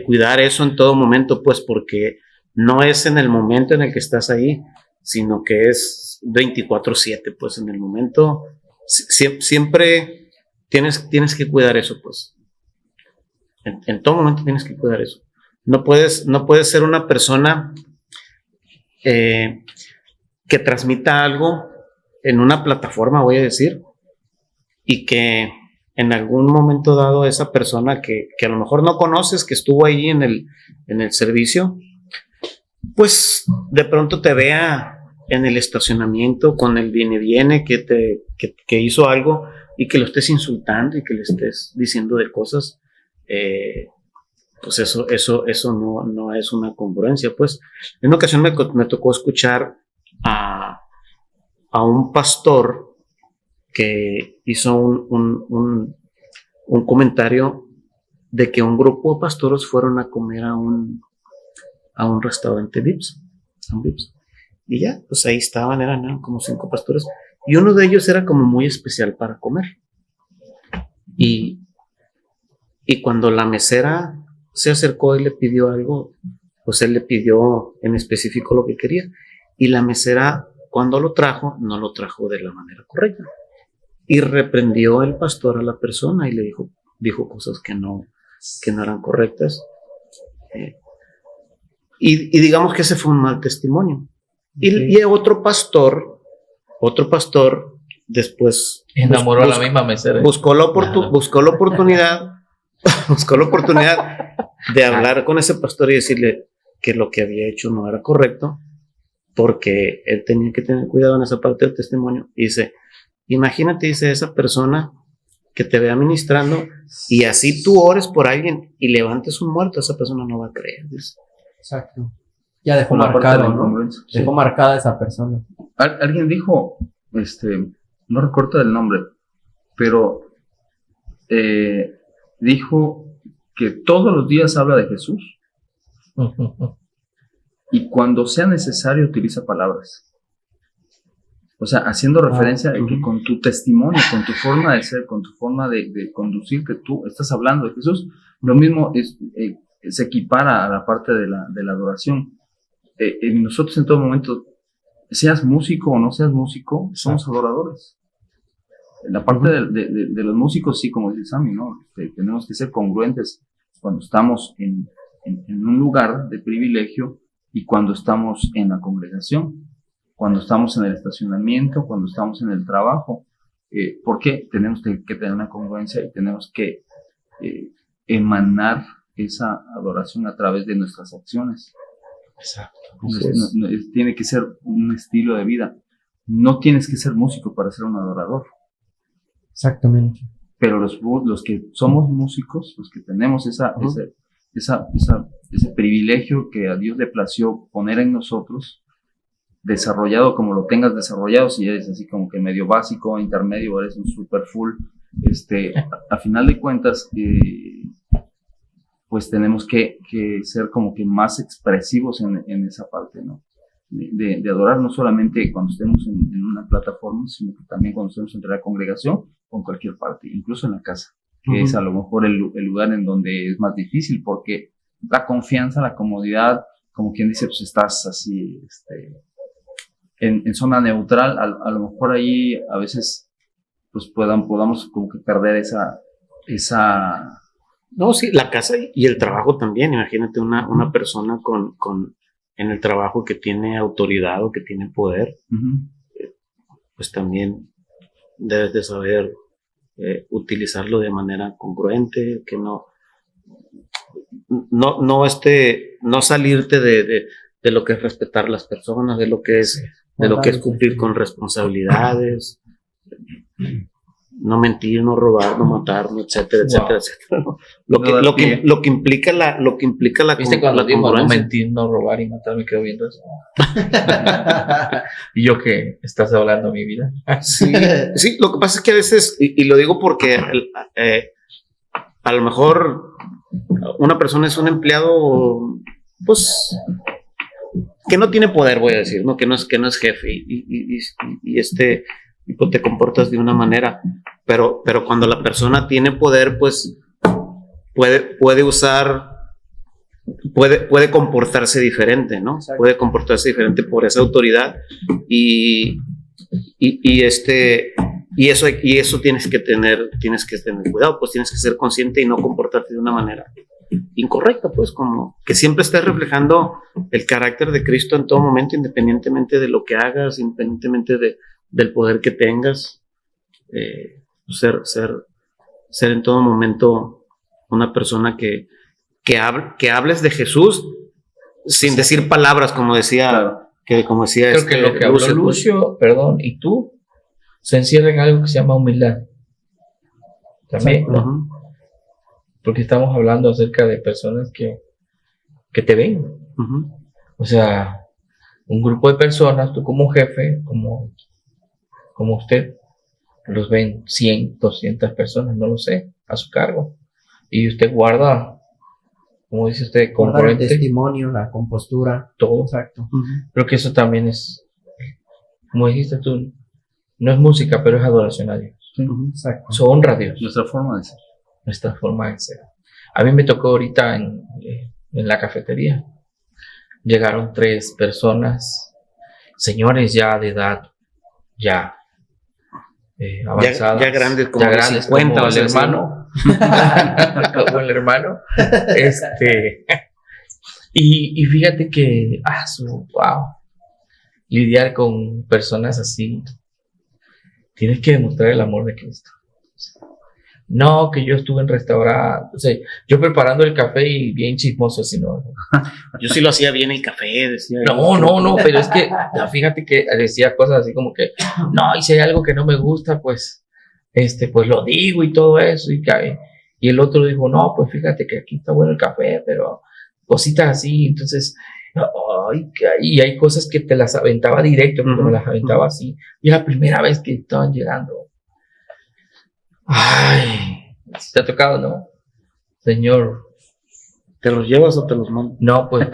cuidar eso en todo momento, pues porque no es en el momento en el que estás ahí, sino que es 24/7, pues en el momento siempre tienes que cuidar eso, pues. En todo momento tienes que cuidar eso. No puedes ser una persona que transmita algo en una plataforma, voy a decir, y que en algún momento dado esa persona que a lo mejor no conoces, que estuvo ahí en el servicio, pues de pronto te vea en el estacionamiento con el viene, que hizo algo y que lo estés insultando y que le estés diciendo de cosas, pues eso no es una congruencia. Pues en una ocasión me tocó escuchar a un pastor que hizo un comentario de que un grupo de pastores fueron a comer a un restaurante Vips, y ya, pues ahí eran como 5 pastores, y uno de ellos era como muy especial para comer, y cuando la mesera se acercó y le pidió algo, pues él le pidió en específico lo que quería, y la mesera, cuando lo trajo, no lo trajo de la manera correcta, y reprendió el pastor a la persona y le dijo cosas que no eran correctas, y digamos que ese fue un mal testimonio. Y otro pastor después Enamoró a la misma mesera. buscó la oportunidad de hablar con ese pastor y decirle que lo que había hecho no era correcto, porque él tenía que tener cuidado en esa parte del testimonio. Y dice, imagínate, dice, esa persona que te vea ministrando y así tú ores por alguien y levantes un muerto, esa persona no va a creer, dice. Exacto. Ya dejó Una parte de marcado, la ¿no? incongruencia. Dejó marcada esa persona. Alguien dijo, no recuerdo el nombre, pero dijo que todos los días habla de Jesús y cuando sea necesario utiliza palabras. O sea, haciendo referencia a que con tu testimonio, con tu forma de ser, con tu forma de conducir, que tú estás hablando de Jesús, lo mismo se equipara a la parte de la adoración. Nosotros en todo momento, seas músico o no seas músico, somos adoradores. En la parte de los músicos, sí, como dice Sammy, ¿no? Tenemos que ser congruentes cuando estamos en un lugar de privilegio y cuando estamos en la congregación, cuando estamos en el estacionamiento, cuando estamos en el trabajo. Porque tenemos que tener una congruencia y tenemos que emanar esa adoración a través de nuestras acciones. Exacto. Tiene que ser un estilo de vida. No tienes que ser músico para ser un adorador. Exactamente. Pero los que somos músicos, los que tenemos ese privilegio que a Dios le plació poner en nosotros, desarrollado como lo tengas desarrollado, si eres así como que medio básico, intermedio, o eres un super full, a final de cuentas, pues tenemos que ser como que más expresivos en esa parte, ¿no? De adorar, no solamente cuando estemos en una plataforma, sino que también cuando estemos entre la congregación o en cualquier parte, incluso en la casa, que es a lo mejor el lugar en donde es más difícil, porque la confianza, la comodidad, como quien dice, pues estás así, en zona neutral, a lo mejor ahí a veces pues podamos como que perder esa No, sí, la casa y el trabajo también. Imagínate una persona en el trabajo que tiene autoridad o que tiene poder, pues también debes de saber utilizarlo de manera congruente, que no salirte de lo que es respetar las personas, de lo que es cumplir con responsabilidades, no mentir, no robar, no matar, etcétera, etcétera. Lo que implica la ¿Viste cuando la digo no congruencia? mentir, no robar y matar? Me quedo viendo eso. Y yo que estás hablando mi vida. Sí, lo que pasa es que a veces, y lo digo porque a lo mejor una persona es un empleado, pues, que no tiene poder, voy a decir, ¿no? Que no es jefe, y pues te comportas de una manera, pero cuando la persona tiene poder, pues puede comportarse diferente, ¿no? Exacto. Puede comportarse diferente por esa autoridad y eso tienes que tener cuidado, pues tienes que ser consciente y no comportarte de una manera incorrecta, pues, como que siempre estés reflejando el carácter de Cristo en todo momento, independientemente de lo que hagas, independientemente del poder que tengas, ser en todo momento una persona que hables de Jesús sin decir palabras, como decía, Claro. como decía Creo que lo que habló Lucio, perdón, y tú, se encierra en algo que se llama humildad. También, ¿no? Uh-huh. Porque estamos hablando acerca de personas que te ven. Uh-huh. O sea, un grupo de personas, tú como jefe, como usted, los ven 100, 200 personas, no lo sé, a su cargo. Y usted guarda, como dice usted, Guardar el congruente, testimonio, la compostura. todo. Exacto. Creo que eso también es, como dijiste tú, no es música, pero es adoración a Dios. Exacto. Eso honra a Dios, Nuestra forma de ser. nuestra forma de ser. A mí me tocó ahorita en la cafetería. Llegaron 3 personas, señores ya de edad, ya avanzadas. Ya grandes, como ya de grandes, 50, como o el sea, hermano. Como el hermano. Y fíjate que, wow, lidiar con personas así, tienes que demostrar el amor de Cristo. No, que yo estuve en restaurante, o sea, yo preparando el café y bien chismoso, así no. Yo sí lo hacía bien el café, decía. No, pero es que, no, fíjate que decía cosas así como que, no, y si hay algo que no me gusta, pues lo digo y todo eso, y el otro dijo, no, pues fíjate que aquí está bueno el café, pero cositas así, entonces, y hay cosas que te las aventaba directo, pero me las aventaba así, y es la primera vez que estaban llegando. Ay, ¿te ha tocado, no? Señor, ¿Te los llevas o te los mando? no, pues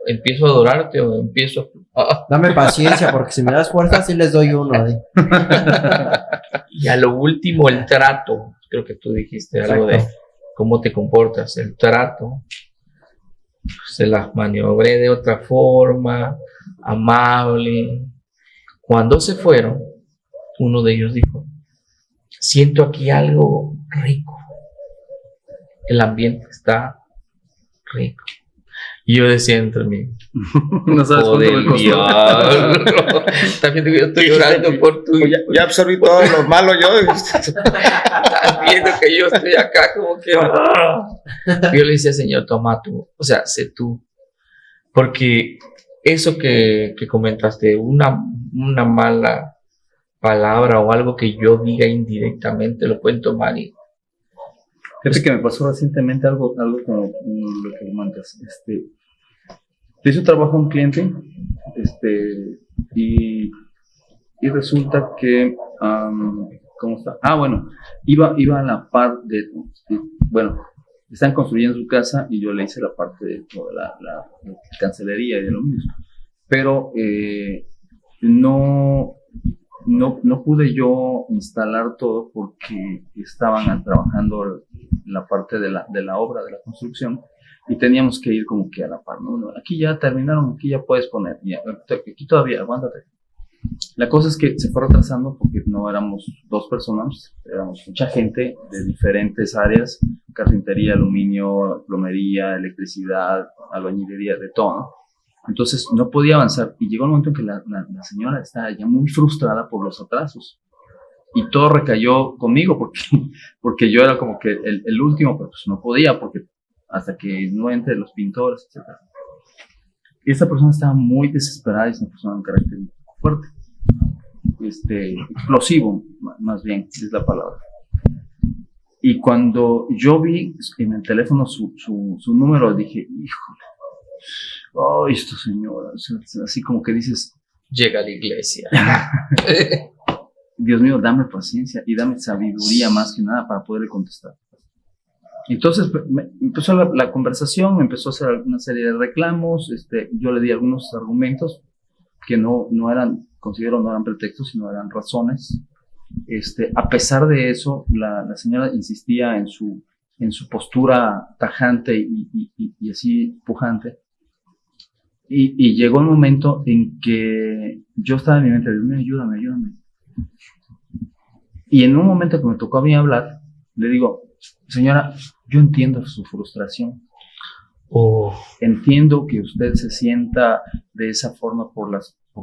empiezo a adorarte o empiezo Dame paciencia, porque si me das fuerza, sí les doy uno. Y a lo último, el trato. Creo que tú dijiste algo de cómo te comportas. El trato. Se las maniobré de otra forma, amable. Cuando se fueron, uno de ellos dijo, siento aquí algo rico. El ambiente está rico. Y yo decía entre mí, No sabes cuánto me costó. También yo estoy llorando por tu... Ya absorbí todo lo malo yo. Estás viendo que yo estoy acá como que... Yo le decía, Señor, toma tú, o sea, sé tú. Porque eso que comentaste, una mala palabra o algo que yo diga indirectamente, lo pueden tomar y... Fíjate que me pasó recientemente algo como lo que comentas. Le hizo trabajo a un cliente, y resulta que, ¿cómo está? Bueno, iba a la par bueno, están construyendo su casa y yo le hice la parte de toda la cancelería y de lo mismo. Pero no pude yo instalar todo porque estaban trabajando la parte de la obra, de la construcción, y teníamos que ir como que a la par, ¿no? Aquí ya terminaron, aquí ya puedes poner, aquí todavía, aguántate. La cosa es que se fue retrasando porque no éramos 2 personas, éramos mucha gente de diferentes áreas, carpintería, aluminio, plomería, electricidad, albañilería, de todo, ¿no? Entonces no podía avanzar y llegó el momento en que la señora estaba ya muy frustrada por los atrasos y todo recayó conmigo porque yo era como que el último, pero pues no podía porque hasta que no entre los pintores, etc. Y esta persona estaba muy desesperada y es una persona de un carácter fuerte, explosivo, más bien es la palabra. Y cuando yo vi en el teléfono su número, dije, híjole, esta señora, así como que dices, llega a la iglesia. Dios mío, dame paciencia y dame sabiduría más que nada para poderle contestar. Entonces empezó la conversación, me empezó a hacer una serie de reclamos, yo le di algunos argumentos que no eran, considero no eran pretextos, sino eran razones. A pesar de eso, la señora insistía en su postura tajante y así pujante. Y llegó el momento en que yo estaba en mi mente, Dios mío, ayúdame. Y en un momento que me tocó a mí hablar, le digo, señora, yo entiendo su frustración, Entiendo que usted se sienta de esa forma por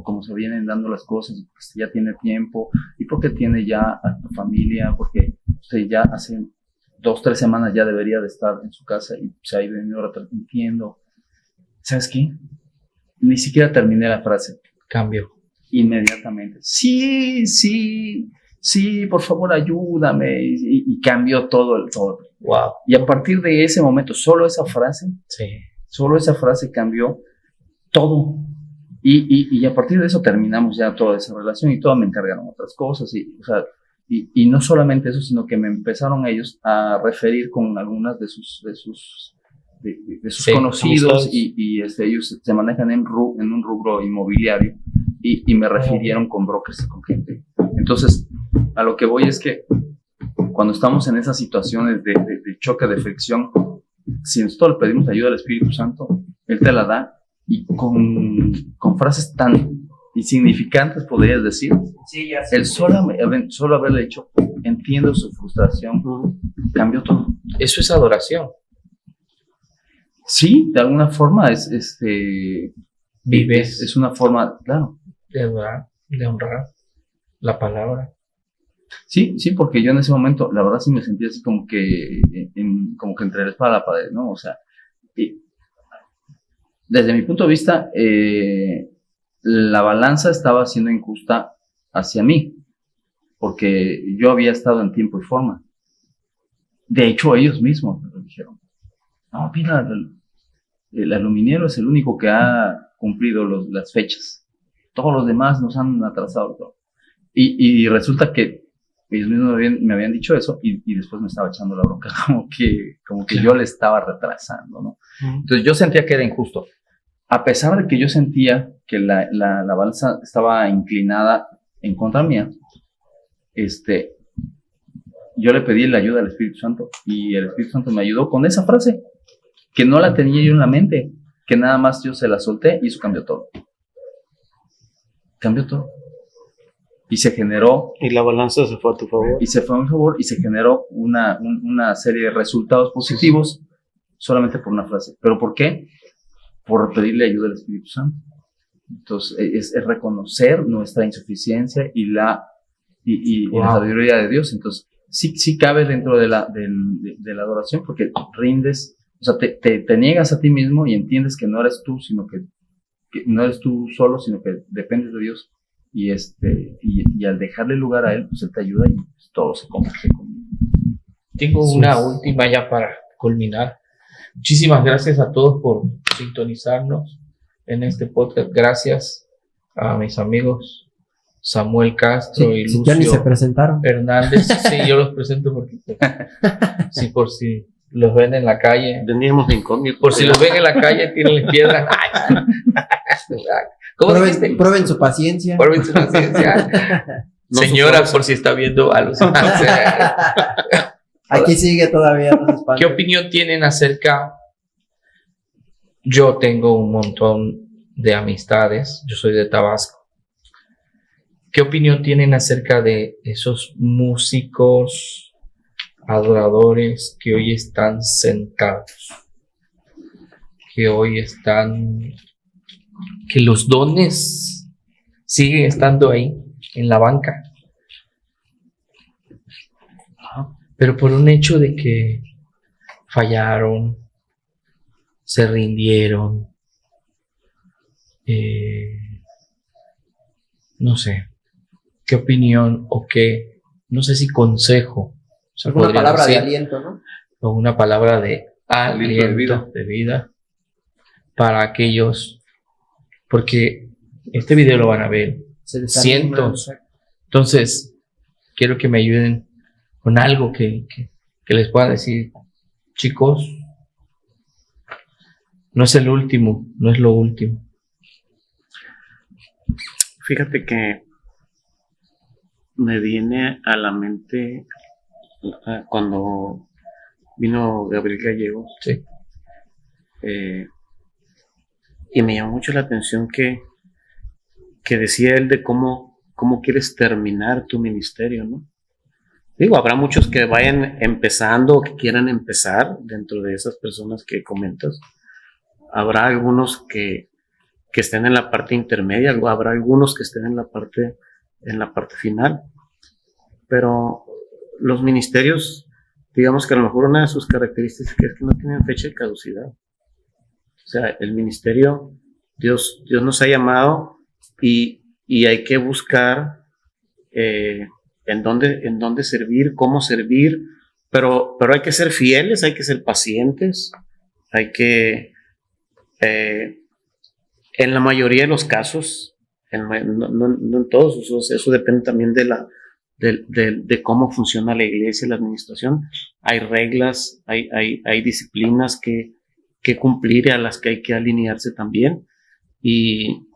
cómo se vienen dando las cosas, porque usted ya tiene tiempo y porque tiene ya a tu familia, porque usted ya hace 2-3 semanas ya debería de estar en su casa y se ha ido ahora. Entiendo. ¿Sabes qué? Ni siquiera terminé la frase. Cambio. Inmediatamente. Sí, por favor ayúdame. Y cambió todo. Wow. Y a partir de ese momento, solo esa frase cambió todo. Y a partir de eso terminamos ya toda esa relación y todo me encargaron otras cosas. Y no solamente eso, sino que me empezaron ellos a referir con algunas de sus conocidos y ellos se manejan en un rubro inmobiliario y me refirieron con brokers y con gente. Entonces, a lo que voy es que cuando estamos en esas situaciones de choque, de fricción, si nosotros le pedimos ayuda al Espíritu Santo, Él te la da y con frases tan insignificantes, podrías decir, Sí, ya el solo haberle dicho, entiendo su frustración, cambió todo. Eso es adoración. Sí, de alguna forma Vives es una forma, claro. de adorar, de honrar la palabra. Sí, porque yo en ese momento, la verdad sí me sentía así como que entre la espada y la pared, ¿no? O sea, desde mi punto de vista, la balanza estaba siendo injusta hacia mí, porque yo había estado en tiempo y forma. De hecho, ellos mismos me lo dijeron. No, mira, el aluminiero es el único que ha cumplido las fechas. Todos los demás nos han atrasado todo. Y resulta que ellos mismos me habían dicho eso y después me estaba echando la bronca como que yo le estaba retrasando, ¿no? Entonces yo sentía que era injusto. A pesar de que yo sentía que la balanza estaba inclinada en contra mía, yo le pedí la ayuda al Espíritu Santo y el Espíritu Santo me ayudó con esa frase, que no la tenía yo en la mente, que nada más yo se la solté y eso cambió todo. Cambió todo. Y se generó... Y la balanza se fue a tu favor. Y se fue a mi favor y se generó una serie de resultados positivos solamente por una frase. ¿Pero por qué? Por pedirle ayuda al Espíritu Santo. Entonces, es reconocer nuestra insuficiencia y la sabiduría de Dios. Entonces, sí cabe dentro de la adoración, porque rindes, o sea, te niegas a ti mismo y entiendes que no eres tú, sino que no eres tú solo, sino que dependes de Dios. Y al dejarle lugar a Él, pues Él te ayuda y pues, todo se convierte conmigo. Tengo una última ya para culminar. Muchísimas gracias a todos por sintonizarnos en este podcast. Gracias a mis amigos Samuel Castro y Lucio ya ni se presentaron. Hernández. Sí, yo los presento porque sí, por si los ven en la calle. Veníamos de incógnito. Por si los ven en la calle, tírenle piedra. ¿Cómo dijiste? Prueben su paciencia. Prueben su paciencia. No Señora, por si está viendo a los... Aquí sigue todavía. ¿Qué opinión tienen acerca? Yo tengo un montón de amistades. Yo soy de Tabasco. ¿Qué opinión tienen acerca de esos músicos, adoradores que hoy están sentados? Que hoy están... Que los dones siguen estando ahí, en la banca. Pero por un hecho de que fallaron, se rindieron, no sé, qué opinión o qué, no sé si consejo. Alguna palabra de aliento, ¿no? O una palabra de aliento, de vida para aquellos, porque este video lo van a ver cientos. Entonces, quiero que me ayuden con algo que les pueda decir, chicos, no es el último, no es lo último. Fíjate que me viene a la mente cuando vino Gabriel Gallegos. Sí. Y me llamó mucho la atención que decía él de cómo quieres terminar tu ministerio, ¿no? Digo, habrá muchos que vayan empezando o que quieran empezar dentro de esas personas que comentas, habrá algunos que estén en la parte intermedia, habrá algunos que estén en la parte final, pero los ministerios, digamos que a lo mejor una de sus características es que no tienen fecha de caducidad. O sea, el ministerio, Dios nos ha llamado y hay que buscar en dónde servir, cómo servir, pero hay que ser fieles, hay que ser pacientes, hay que, en la mayoría de los casos, no en todos, eso depende también de cómo funciona la iglesia, la administración. Hay reglas, hay disciplinas que cumplir y a las que hay que alinearse también, y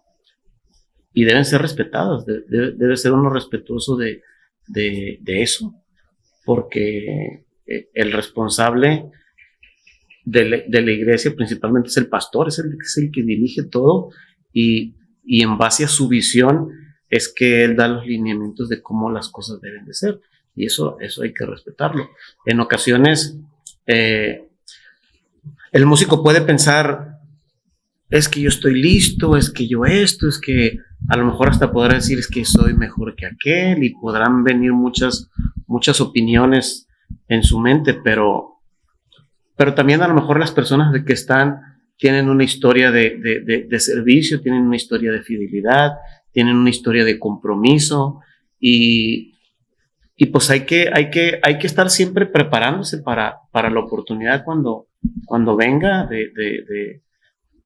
deben ser respetadas. Debe ser uno respetuoso de eso, porque el responsable de la iglesia principalmente es el pastor, es el que dirige todo, y en base a su visión es que él da los lineamientos de cómo las cosas deben de ser, y eso hay que respetarlo. En ocasiones el músico puede pensar, es que yo estoy listo, es que yo esto, es que a lo mejor hasta podrá decir es que soy mejor que aquel, y podrán venir muchas opiniones en su mente, pero también a lo mejor las personas de que tienen una historia de servicio, tienen una historia de fidelidad, tienen una historia de compromiso, y pues hay que estar siempre preparándose para la oportunidad cuando venga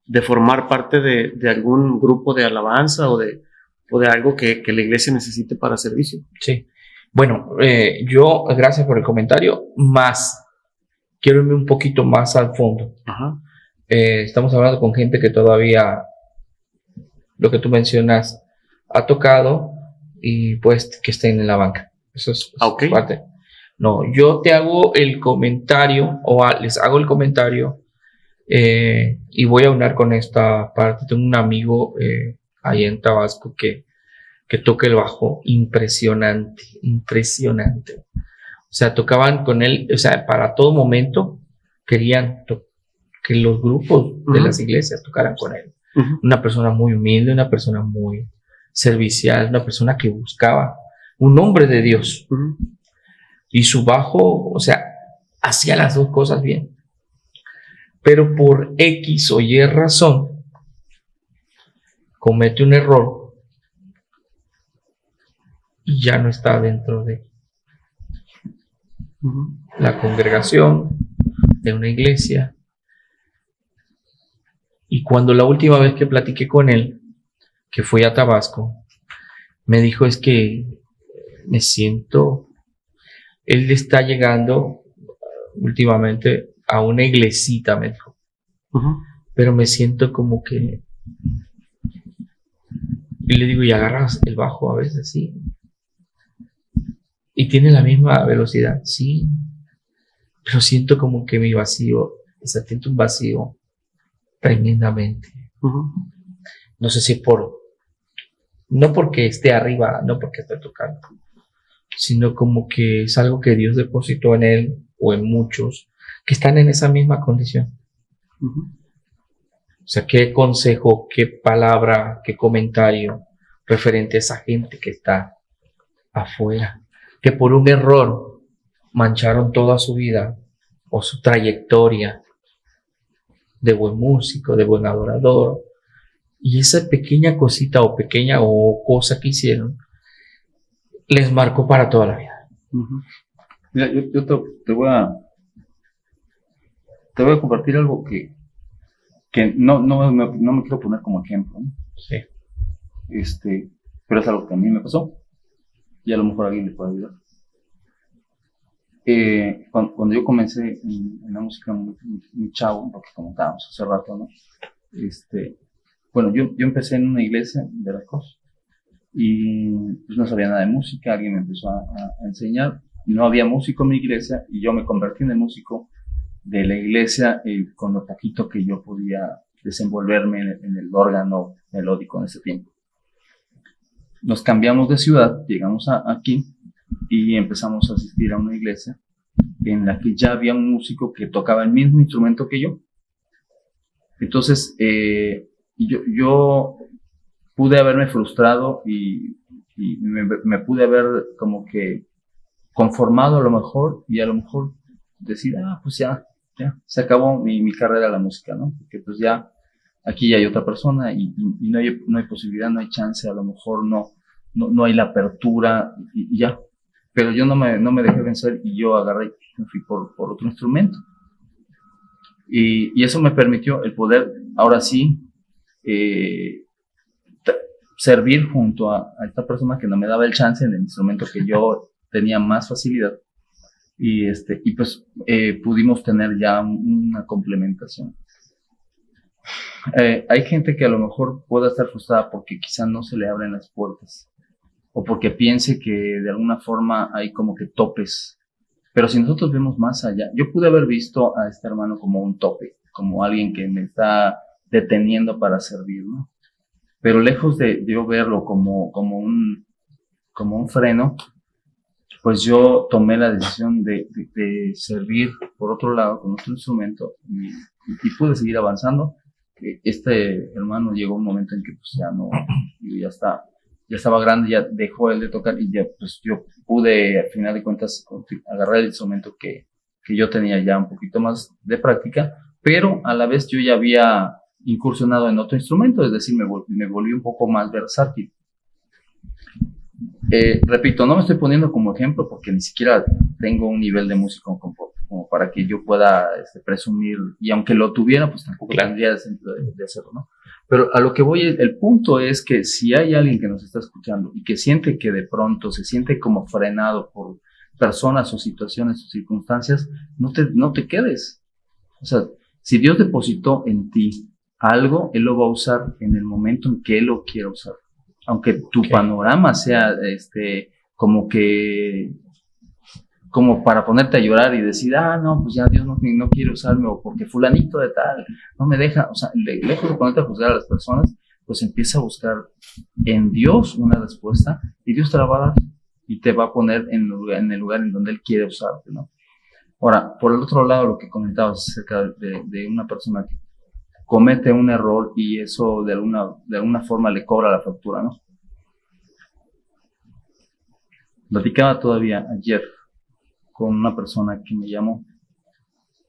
de formar parte de algún grupo de alabanza o de algo que la iglesia necesite para servicio. Sí. Bueno, yo, gracias por el comentario, quiero irme un poquito más al fondo. Ajá. Estamos hablando con gente que todavía, lo que tú mencionas, ha tocado, y pues que estén en la banca. Eso es Okay. parte. No, yo te hago el comentario, les hago el comentario, y voy a unar con esta parte. Tengo un amigo ahí en Tabasco que toca el bajo impresionante. O sea, tocaban con él, o sea, para todo momento querían que los grupos de las iglesias tocaran con él. Una persona muy humilde, una persona muy servicial, una persona que buscaba un hombre de Dios. Y su bajo, o sea, hacía las dos cosas bien. Pero por X o Y razón, comete un error y ya no está dentro de la congregación, de una iglesia. Y cuando la última vez que platiqué con él, que fui a Tabasco, me dijo, es que me siento, él está llegando últimamente a una iglesita, me dijo, pero me siento como que, y le digo, y agarras el bajo a veces, sí, y tiene la misma velocidad, sí, pero siento como que mi vacío, o sea, siento un vacío tremendamente. No sé si no porque esté arriba, no porque esté tocando, sino como que es algo que Dios depositó en él o en muchos que están en esa misma condición. O sea, qué consejo, qué palabra, qué comentario referente a esa gente que está afuera, que por un error mancharon toda su vida o su trayectoria de buen músico, de buen adorador, y esa pequeña cosita o cosa que hicieron les marcó para toda la vida. Mira, yo te voy a compartir algo que no me quiero poner como ejemplo, ¿no? Sí. Pero es algo que a mí me pasó y a lo mejor a alguien le puede ayudar. Cuando yo comencé en la música muy chavo, lo que comentábamos hace rato, ¿no? Bueno, yo empecé en una iglesia en Veracruz y pues no sabía nada de música, alguien me empezó a enseñar, no había músico en mi iglesia y yo me convertí en el músico de la iglesia con lo poquito que yo podía desenvolverme en el órgano melódico en ese tiempo. Nos cambiamos de ciudad, llegamos aquí y empezamos a asistir a una iglesia en la que ya había un músico que tocaba el mismo instrumento que yo. Entonces, yo pude haberme frustrado y me pude haber como que conformado a lo mejor y a lo mejor decir, pues ya se acabó mi carrera de la música, ¿no? Porque pues ya aquí ya hay otra persona y no hay posibilidad, no hay chance, a lo mejor no hay la apertura y ya. Pero yo no me dejé vencer y yo agarré y me fui por otro instrumento. Y eso me permitió el poder, ahora sí, servir junto a esta persona que no me daba el chance en el instrumento que yo tenía más facilidad. Y pues pudimos tener ya una complementación. Hay gente que a lo mejor pueda estar frustrada porque quizá no se le abren las puertas o porque piense que de alguna forma hay como que topes. Pero si nosotros vemos más allá, yo pude haber visto a este hermano como un tope, como alguien que me está deteniendo para servir, ¿no? Pero lejos de yo verlo como un freno, pues yo tomé la decisión de servir por otro lado con otro instrumento y pude seguir avanzando. Este hermano llegó un momento en que pues ya estaba grande, ya dejó él de tocar y ya pues yo pude al final de cuentas agarrar el instrumento que yo tenía ya un poquito más de práctica, pero a la vez yo ya había incursionado en otro instrumento, es decir, me volví un poco más versátil. Repito, no me estoy poniendo como ejemplo porque ni siquiera tengo un nivel de músico como para que yo pueda presumir, y aunque lo tuviera, pues tampoco tendría sentido de hacerlo, ¿no? Pero a lo que voy, el punto es que si hay alguien que nos está escuchando y que siente que de pronto se siente como frenado por personas o situaciones o circunstancias, no te quedes. O sea, si Dios depositó en ti algo, Él lo va a usar en el momento en que Él lo quiera usar. Aunque tu panorama sea como para ponerte a llorar y decir, no, pues ya Dios no quiere usarme, o porque fulanito de tal no me deja, o sea, lejos de ponerte a juzgar a las personas, pues empieza a buscar en Dios una respuesta y Dios te la va a dar y te va a poner en el lugar en donde Él quiere usarte, ¿no? Ahora, por el otro lado, lo que comentabas acerca de una persona que comete un error y eso de alguna forma le cobra la factura, ¿no? Platicaba todavía ayer con una persona que me llamó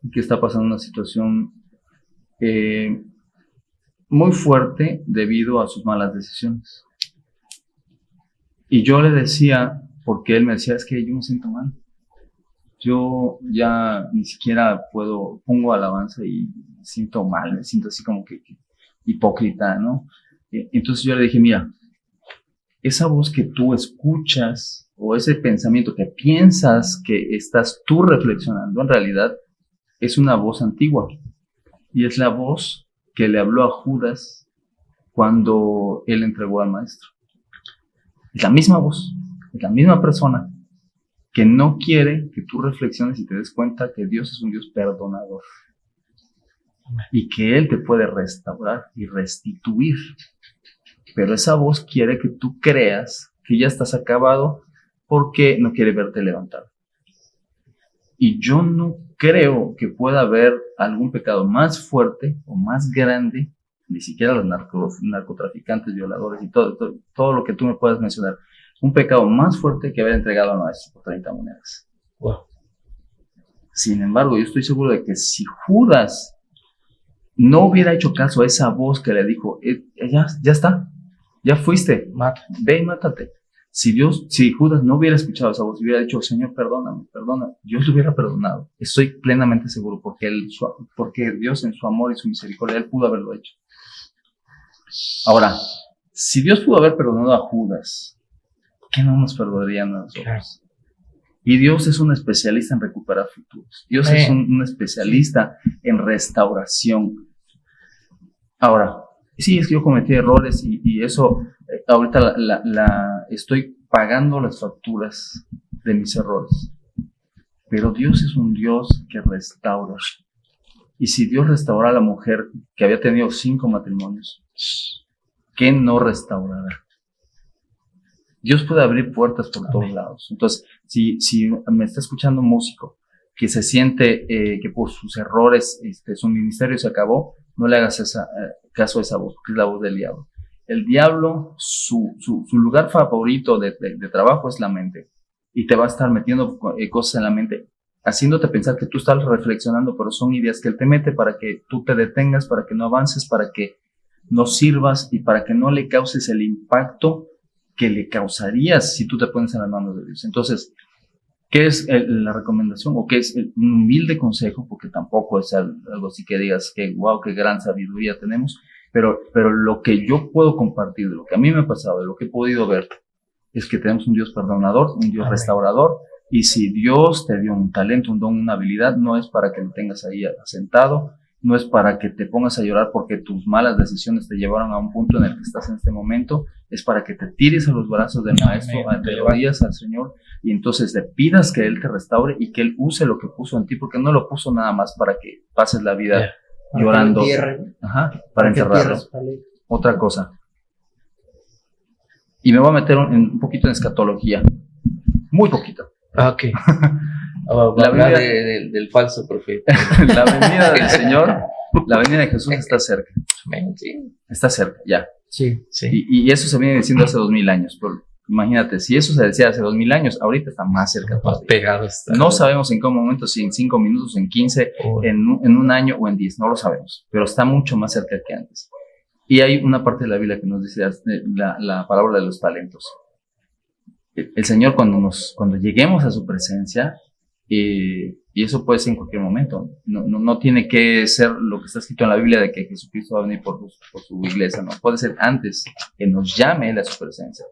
y que está pasando una situación muy fuerte debido a sus malas decisiones. Y yo le decía, porque él me decía, es que yo me siento mal. Yo ya ni siquiera pongo alabanza y me siento mal, me siento así como que hipócrita, ¿no? Entonces yo le dije, mira, esa voz que tú escuchas o ese pensamiento que piensas que estás tú reflexionando, en realidad es una voz antigua y es la voz que le habló a Judas cuando él entregó al maestro. Es la misma voz, es la misma persona que no quiere que tú reflexiones y te des cuenta que Dios es un Dios perdonador y que Él te puede restaurar y restituir. Pero esa voz quiere que tú creas que ya estás acabado porque no quiere verte levantado. Y yo no creo que pueda haber algún pecado más fuerte o más grande, ni siquiera los narcotraficantes, violadores y todo lo que tú me puedas mencionar, un pecado más fuerte que haber entregado al maestro por 30 monedas. Wow. Sin embargo, yo estoy seguro de que si Judas no hubiera hecho caso a esa voz que le dijo, ya está, ya fuiste, ve y mátate. Si Judas no hubiera escuchado esa voz y hubiera dicho, Señor, perdóname, Dios lo hubiera perdonado. Estoy plenamente seguro porque Dios en su amor y su misericordia, Él pudo haberlo hecho. Ahora, si Dios pudo haber perdonado a Judas, ¿qué no nos perdonarían a nosotros? Claro. Y Dios es un especialista en recuperar futuros. Dios es un especialista en restauración. Ahora, sí, es que yo cometí errores y eso, ahorita estoy pagando las facturas de mis errores. Pero Dios es un Dios que restaura. Y si Dios restaura a la mujer que había tenido 5 matrimonios, ¿qué no restaurará? Dios puede abrir puertas por todos lados. Entonces, si me está escuchando un músico que se siente que por sus errores su ministerio se acabó, no le hagas caso a esa voz, que es la voz del diablo. El diablo, su lugar favorito de trabajo es la mente. Y te va a estar metiendo cosas en la mente, haciéndote pensar que tú estás reflexionando, pero son ideas que él te mete para que tú te detengas, para que no avances, para que no sirvas y para que no le causes el impacto que le causarías si tú te pones en las manos de Dios. Entonces, ¿qué es la recomendación o qué es un humilde consejo? Porque tampoco es algo así que digas que wow, qué gran sabiduría tenemos, pero lo que yo puedo compartir, de lo que a mí me ha pasado, de lo que he podido ver, es que tenemos un Dios perdonador, un Dios restaurador, y si Dios te dio un talento, un don, una habilidad, no es para que lo tengas ahí sentado, no es para que te pongas a llorar porque tus malas decisiones te llevaron a un punto en el que estás en este momento, es para que te tires a los brazos del Maestro, te vayas al Señor y entonces le pidas que Él te restaure y que Él use lo que puso en ti, porque no lo puso nada más para que pases la vida llorando, para enterrarlo. Otra cosa. Y me voy a meter un poquito en escatología, muy poquito. Ok. La venida del falso profeta. La venida del Señor, la venida de Jesús está cerca. Sí. Está cerca, ya. Sí. Y eso se viene diciendo hace 2000 años. Pero imagínate, si eso se decía hace 2000 años, ahorita está más cerca. Más pegado está. No sabemos en qué momento, si en 5 minutos, en 15, en un año o en 10, no lo sabemos. Pero está mucho más cerca que antes. Y hay una parte de la Biblia que nos dice la palabra de los talentos. El Señor cuando lleguemos a su presencia, y eso puede ser en cualquier momento, no tiene que ser lo que está escrito en la Biblia de que Jesucristo va a venir por su iglesia, no, puede ser antes que nos llame Él a su presencia.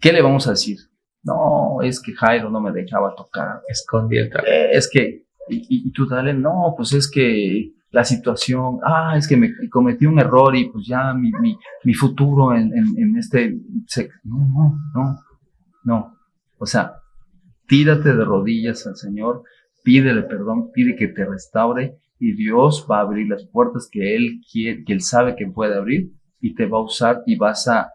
¿Qué le vamos a decir? No, es que Jairo no me dejaba tocar. Escondí el talento. Es que, y tú dale, no, pues es que la situación, es que me cometí un error y pues ya mi futuro en este, no, o sea, tírate de rodillas al Señor, pídele perdón, pide que te restaure y Dios va a abrir las puertas que Él quiere, que Él sabe que puede abrir y te va a usar y vas a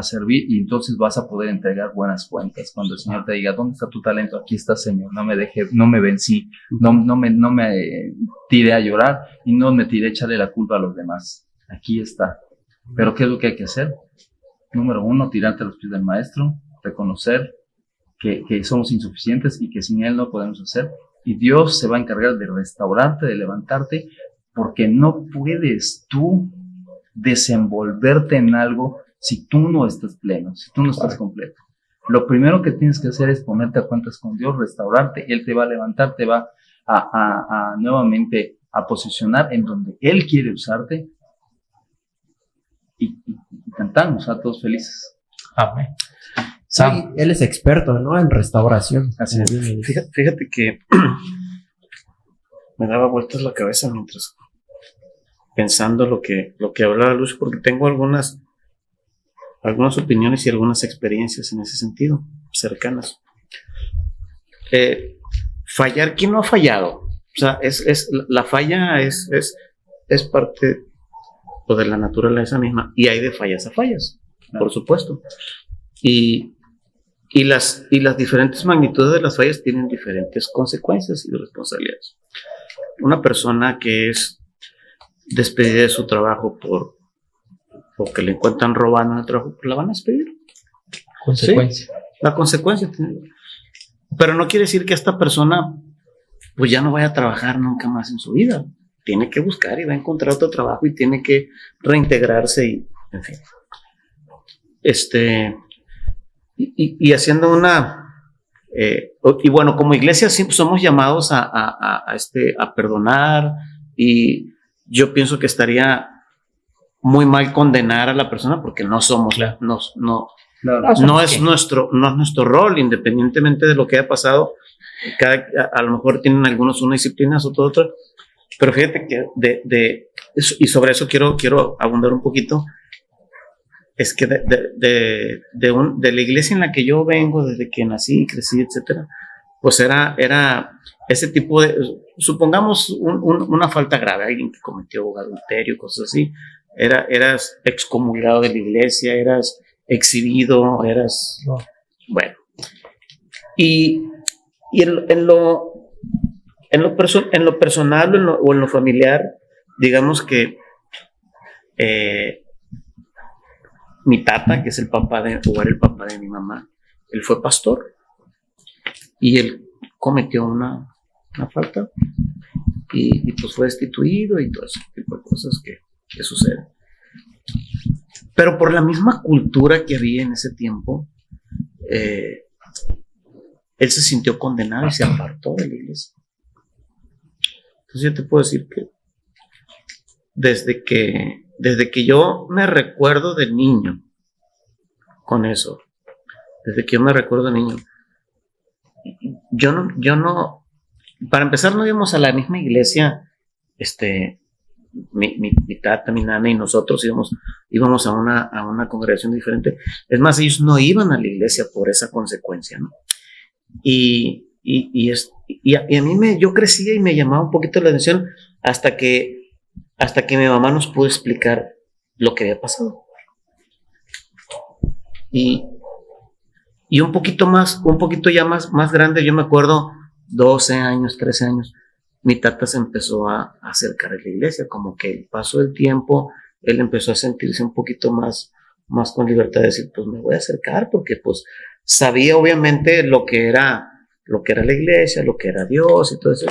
servir y entonces vas a poder entregar buenas cuentas. Cuando el Señor te diga, ¿dónde está tu talento? Aquí está, Señor, no me vencí, no me tiré a llorar y no me tiré a echarle la culpa a los demás. Aquí está. Pero ¿qué es lo que hay que hacer? Número 1, tirarte a los pies del Maestro, reconocer que somos insuficientes y que sin Él no podemos hacer. Y Dios se va a encargar de restaurarte, de levantarte, porque no puedes tú desenvolverte en algo si tú no estás pleno, si tú no estás completo. Lo primero que tienes que hacer es ponerte a cuentas con Dios, restaurarte. Él te va a levantar, te va a nuevamente a posicionar en donde Él quiere usarte y cantamos a todos felices. Amén. Sí, él es experto, ¿no? En restauración. Así es. Fíjate que me daba vueltas la cabeza mientras pensando lo que hablaba Luz, porque tengo algunas opiniones y algunas experiencias en ese sentido, cercanas. Fallar, ¿quién no ha fallado? O sea, la falla es parte de la naturaleza misma, y hay de fallas a fallas, por supuesto. Y las diferentes magnitudes de las fallas tienen diferentes consecuencias y responsabilidades. Una persona que es despedida de su trabajo porque le encuentran robando en el trabajo, pues la van a despedir. Consecuencia. Sí, la consecuencia. Pero no quiere decir que esta persona pues ya no vaya a trabajar nunca más en su vida. Tiene que buscar y va a encontrar otro trabajo y tiene que reintegrarse y, en fin. Y haciendo y bueno, como iglesia siempre somos llamados a perdonar, y yo pienso que estaría muy mal condenar a la persona porque no somos, claro. no es nuestro rol, independientemente de lo que haya pasado. A lo mejor tienen algunos unas disciplinas, otros otra, pero fíjate que y sobre eso quiero abundar un poquito. Es que de la iglesia en la que yo vengo, desde que nací, crecí, etcétera, pues era ese tipo de, supongamos una falta grave, alguien que cometió adulterio, cosas así, eras excomulgado de la iglesia, eras exhibido, bueno. Y en lo personal o en lo familiar, digamos que mi tata, que es el papá o era el papá de mi mamá, él fue pastor y él cometió una falta y pues fue destituido y todo ese tipo de cosas que suceden. Pero por la misma cultura que había en ese tiempo, él se sintió condenado y se apartó de la iglesia. Entonces yo te puedo decir que desde que yo me recuerdo de niño, con eso, desde que yo me recuerdo de niño, yo no, para empezar no íbamos a la misma iglesia, mi tata, mi nana y nosotros íbamos a una congregación diferente. Es más, ellos no iban a la iglesia por esa consecuencia, ¿no? Y a mí yo crecía y me llamaba un poquito la atención hasta que mi mamá nos pudo explicar lo que había pasado. Y un poquito ya más grande, yo me acuerdo, 12 años, 13 años, mi tata se empezó a acercar a la iglesia, como que el paso del tiempo, él empezó a sentirse un poquito más con libertad de decir, pues me voy a acercar, porque pues sabía obviamente lo que era la iglesia, lo que era Dios y todo eso,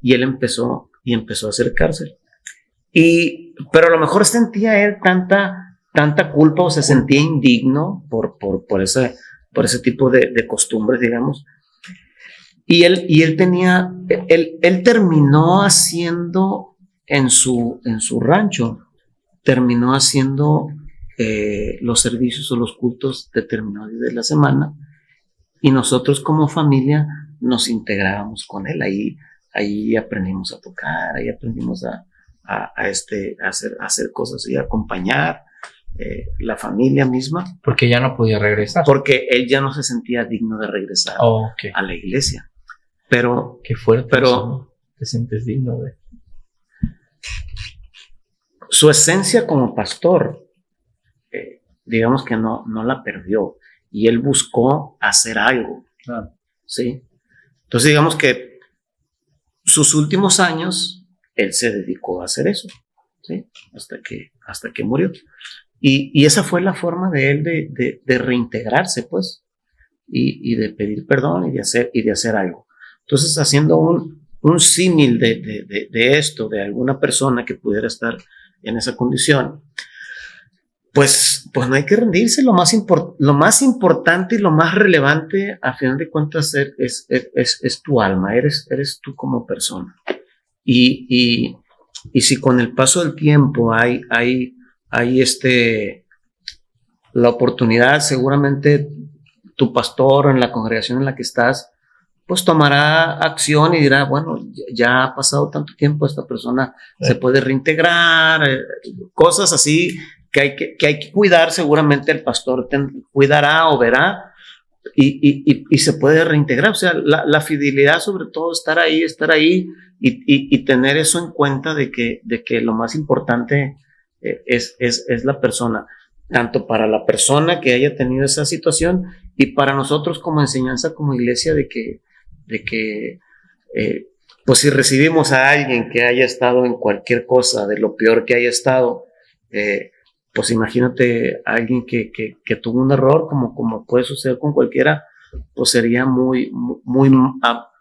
y él empezó a acercarse. Pero a lo mejor sentía él tanta culpa o se sentía indigno por ese tipo de costumbres, digamos. Y él terminó haciendo en su rancho, terminó haciendo los servicios o los cultos determinados de la semana, y nosotros como familia nos integrábamos con él. Ahí aprendimos a tocar, ahí aprendimos a hacer cosas y a acompañar la familia misma. Porque ya no podía regresar. Porque él ya no se sentía digno de regresar a la iglesia. Pero qué fuerte. Pero ¿no? Te sientes digno de su esencia como pastor, digamos que no la perdió, y él buscó hacer algo. ¿Sí? Entonces digamos que sus últimos años él se dedicó a hacer eso, ¿sí? hasta que murió, y esa fue la forma de él de reintegrarse, pues, y de pedir perdón y de hacer algo. Entonces, haciendo un símil de esto, de alguna persona que pudiera estar en esa condición, pues no hay que rendirse. Lo más importante y lo más relevante, a final de cuentas, es tu alma, eres tú como persona. Y si con el paso del tiempo hay la oportunidad, seguramente tu pastor en la congregación en la que estás, pues tomará acción y dirá, bueno, ya ha pasado tanto tiempo, esta persona se puede reintegrar, cosas así que hay que cuidar. Seguramente el pastor cuidará o verá y se puede reintegrar. O sea, la fidelidad, sobre todo, estar ahí y tener eso en cuenta de que lo más importante es la persona, tanto para la persona que haya tenido esa situación y para nosotros como enseñanza, como iglesia, de que pues si recibimos a alguien que haya estado en cualquier cosa, de lo peor que haya estado, pues imagínate a alguien que tuvo un error, como puede suceder con cualquiera, pues sería muy,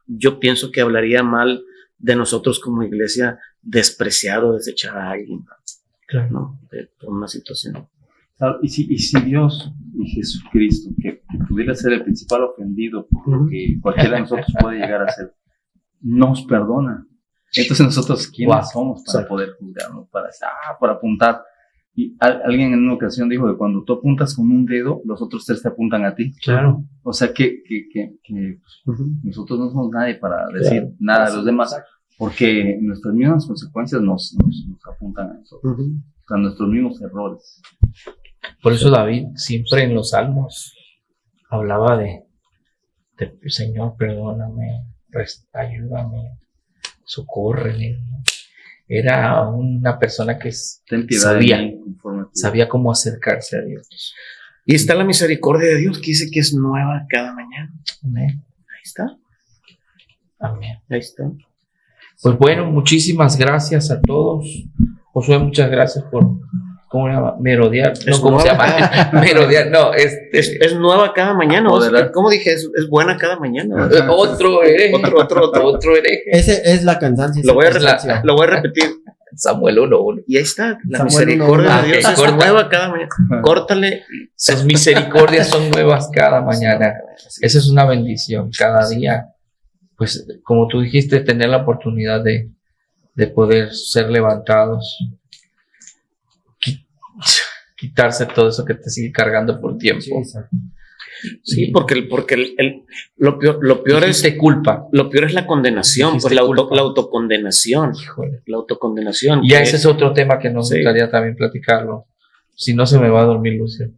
yo pienso que hablaría mal de nosotros como iglesia, despreciar o desechar a alguien, claro, ¿no? Por una situación. Claro, y si Dios y Jesucristo, que pudiera ser el principal ofendido por lo que cualquiera de nosotros puede llegar a ser, nos perdona, entonces nosotros ¿quiénes somos para poder juzgarnos, para apuntar? Y alguien en una ocasión dijo que cuando tú apuntas con un dedo, los otros tres te apuntan a ti. Claro. O sea que nosotros no somos nadie para decir nada a los demás, porque nuestras mismas consecuencias nos apuntan a nosotros, o sea, nuestros mismos errores. Por eso David siempre en los salmos hablaba de Señor, perdóname, ayúdame, socórreme. Era una persona que sabía cómo acercarse a Dios. Y está la misericordia de Dios, que dice que es nueva cada mañana. Amén. Ahí está. Amén. Ahí está. Pues bueno, muchísimas gracias a todos. Josué, muchas gracias por, ¿cómo se llama? Merodear. No, ¿cómo se llama? Merodear, no, Es nueva cada mañana. Moderar. ¿Cómo dije? Es buena cada mañana. otro hereje. Otro hereje. Ese es la cansancio. Lo voy a repetir. Samuel 1:1. Y ahí está. La Samuel misericordia 1:1. de Dios Ah, es corta. nueva cada mañana. Córtale. Sus misericordias son nuevas cada mañana. Esa es una bendición. Cada día, pues, como tú dijiste, tener la oportunidad de poder ser levantados, quitarse todo eso que te sigue cargando por tiempo. Sí, exacto. Sí, porque lo peor es Dijiste culpa. lo peor es la condenación, Dijiste pues culpa. la autocondenación. Híjole. La autocondenación. Y ese es otro tema que nos Sí. gustaría también platicarlo. Si no, se me va a dormir Lucio.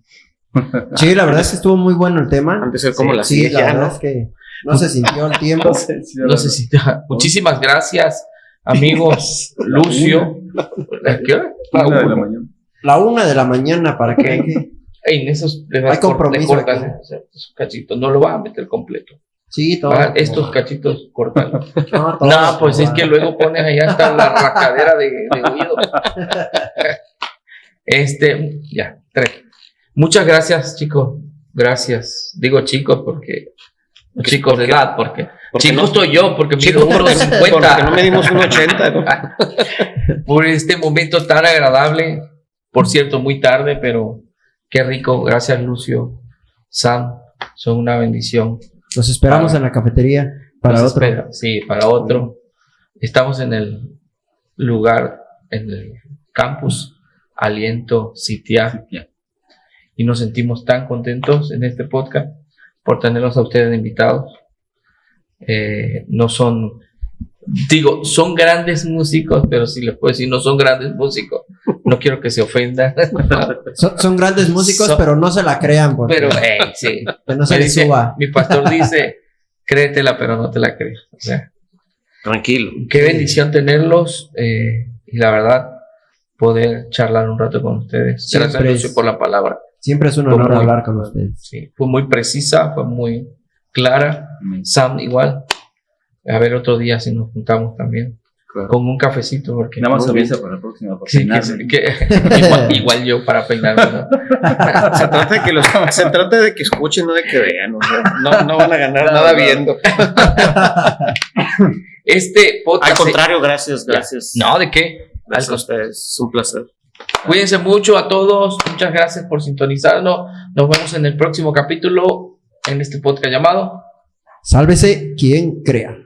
Sí, la verdad es que estuvo muy bueno el tema. Antes de ser como la Sí, la silla, verdad ¿no? es que no se sintió el tiempo. No sé si muchísimas gracias, amigos. Lucio. ¿A qué hora? Una de la mañana. La 1:00 para que hay que. Ey, en esos Hay compromiso le cortas, aquí. o sea, esos cachitos. No lo vas a meter completo. Sí, todo. Estos cachitos cortados. No, todo, No, pues es todo. que luego pones allá hasta la racadera de oído. Ya, 3. Muchas gracias, chicos. Gracias. Digo chicos porque chicos de edad, porque chico no- estoy yo, porque mido Chicos, porque 1.50. no medimos 1.80. ¿no? Por este momento tan agradable. Por cierto, muy tarde, pero qué rico. Gracias, Lucio. Sam, son una bendición. Los esperamos en la cafetería para Nos otro. espera. Sí, para otro. Estamos en el lugar, en el campus Aliento Sitia, y nos sentimos tan contentos en este podcast por tenerlos a ustedes invitados. No son, digo, son grandes músicos, pero si les puedo decir, no son grandes músicos. No quiero que se ofendan. Son grandes músicos, Son- pero no se la crean. Porque Pero, sí. que no se Me les dice- suba. mi pastor dice, créetela, pero no te la crees. O sea, Tranquilo. qué bendición tenerlos, y la verdad, poder charlar un rato con ustedes. Siempre Gracias, Lucio, es- por la palabra. Siempre es un Fue honor muy- hablar con ustedes. Sí, fue muy precisa, fue muy clara. Sam igual. A ver otro día si nos juntamos también. Claro. Con un cafecito, porque Nada más Muy bien. avisa para la próxima. Para sí, peinarme. igual yo para peinarme, ¿no? Se trata de que escuchen, no de que vean. O sea, no van a ganar No, nada no. viendo. Este podcast. Al contrario, gracias. No, ¿de qué? Gracias a ustedes. Es un placer. Cuídense mucho a todos. Muchas gracias por sintonizarnos. Nos vemos en el próximo capítulo en este podcast llamado Sálvese quien crea.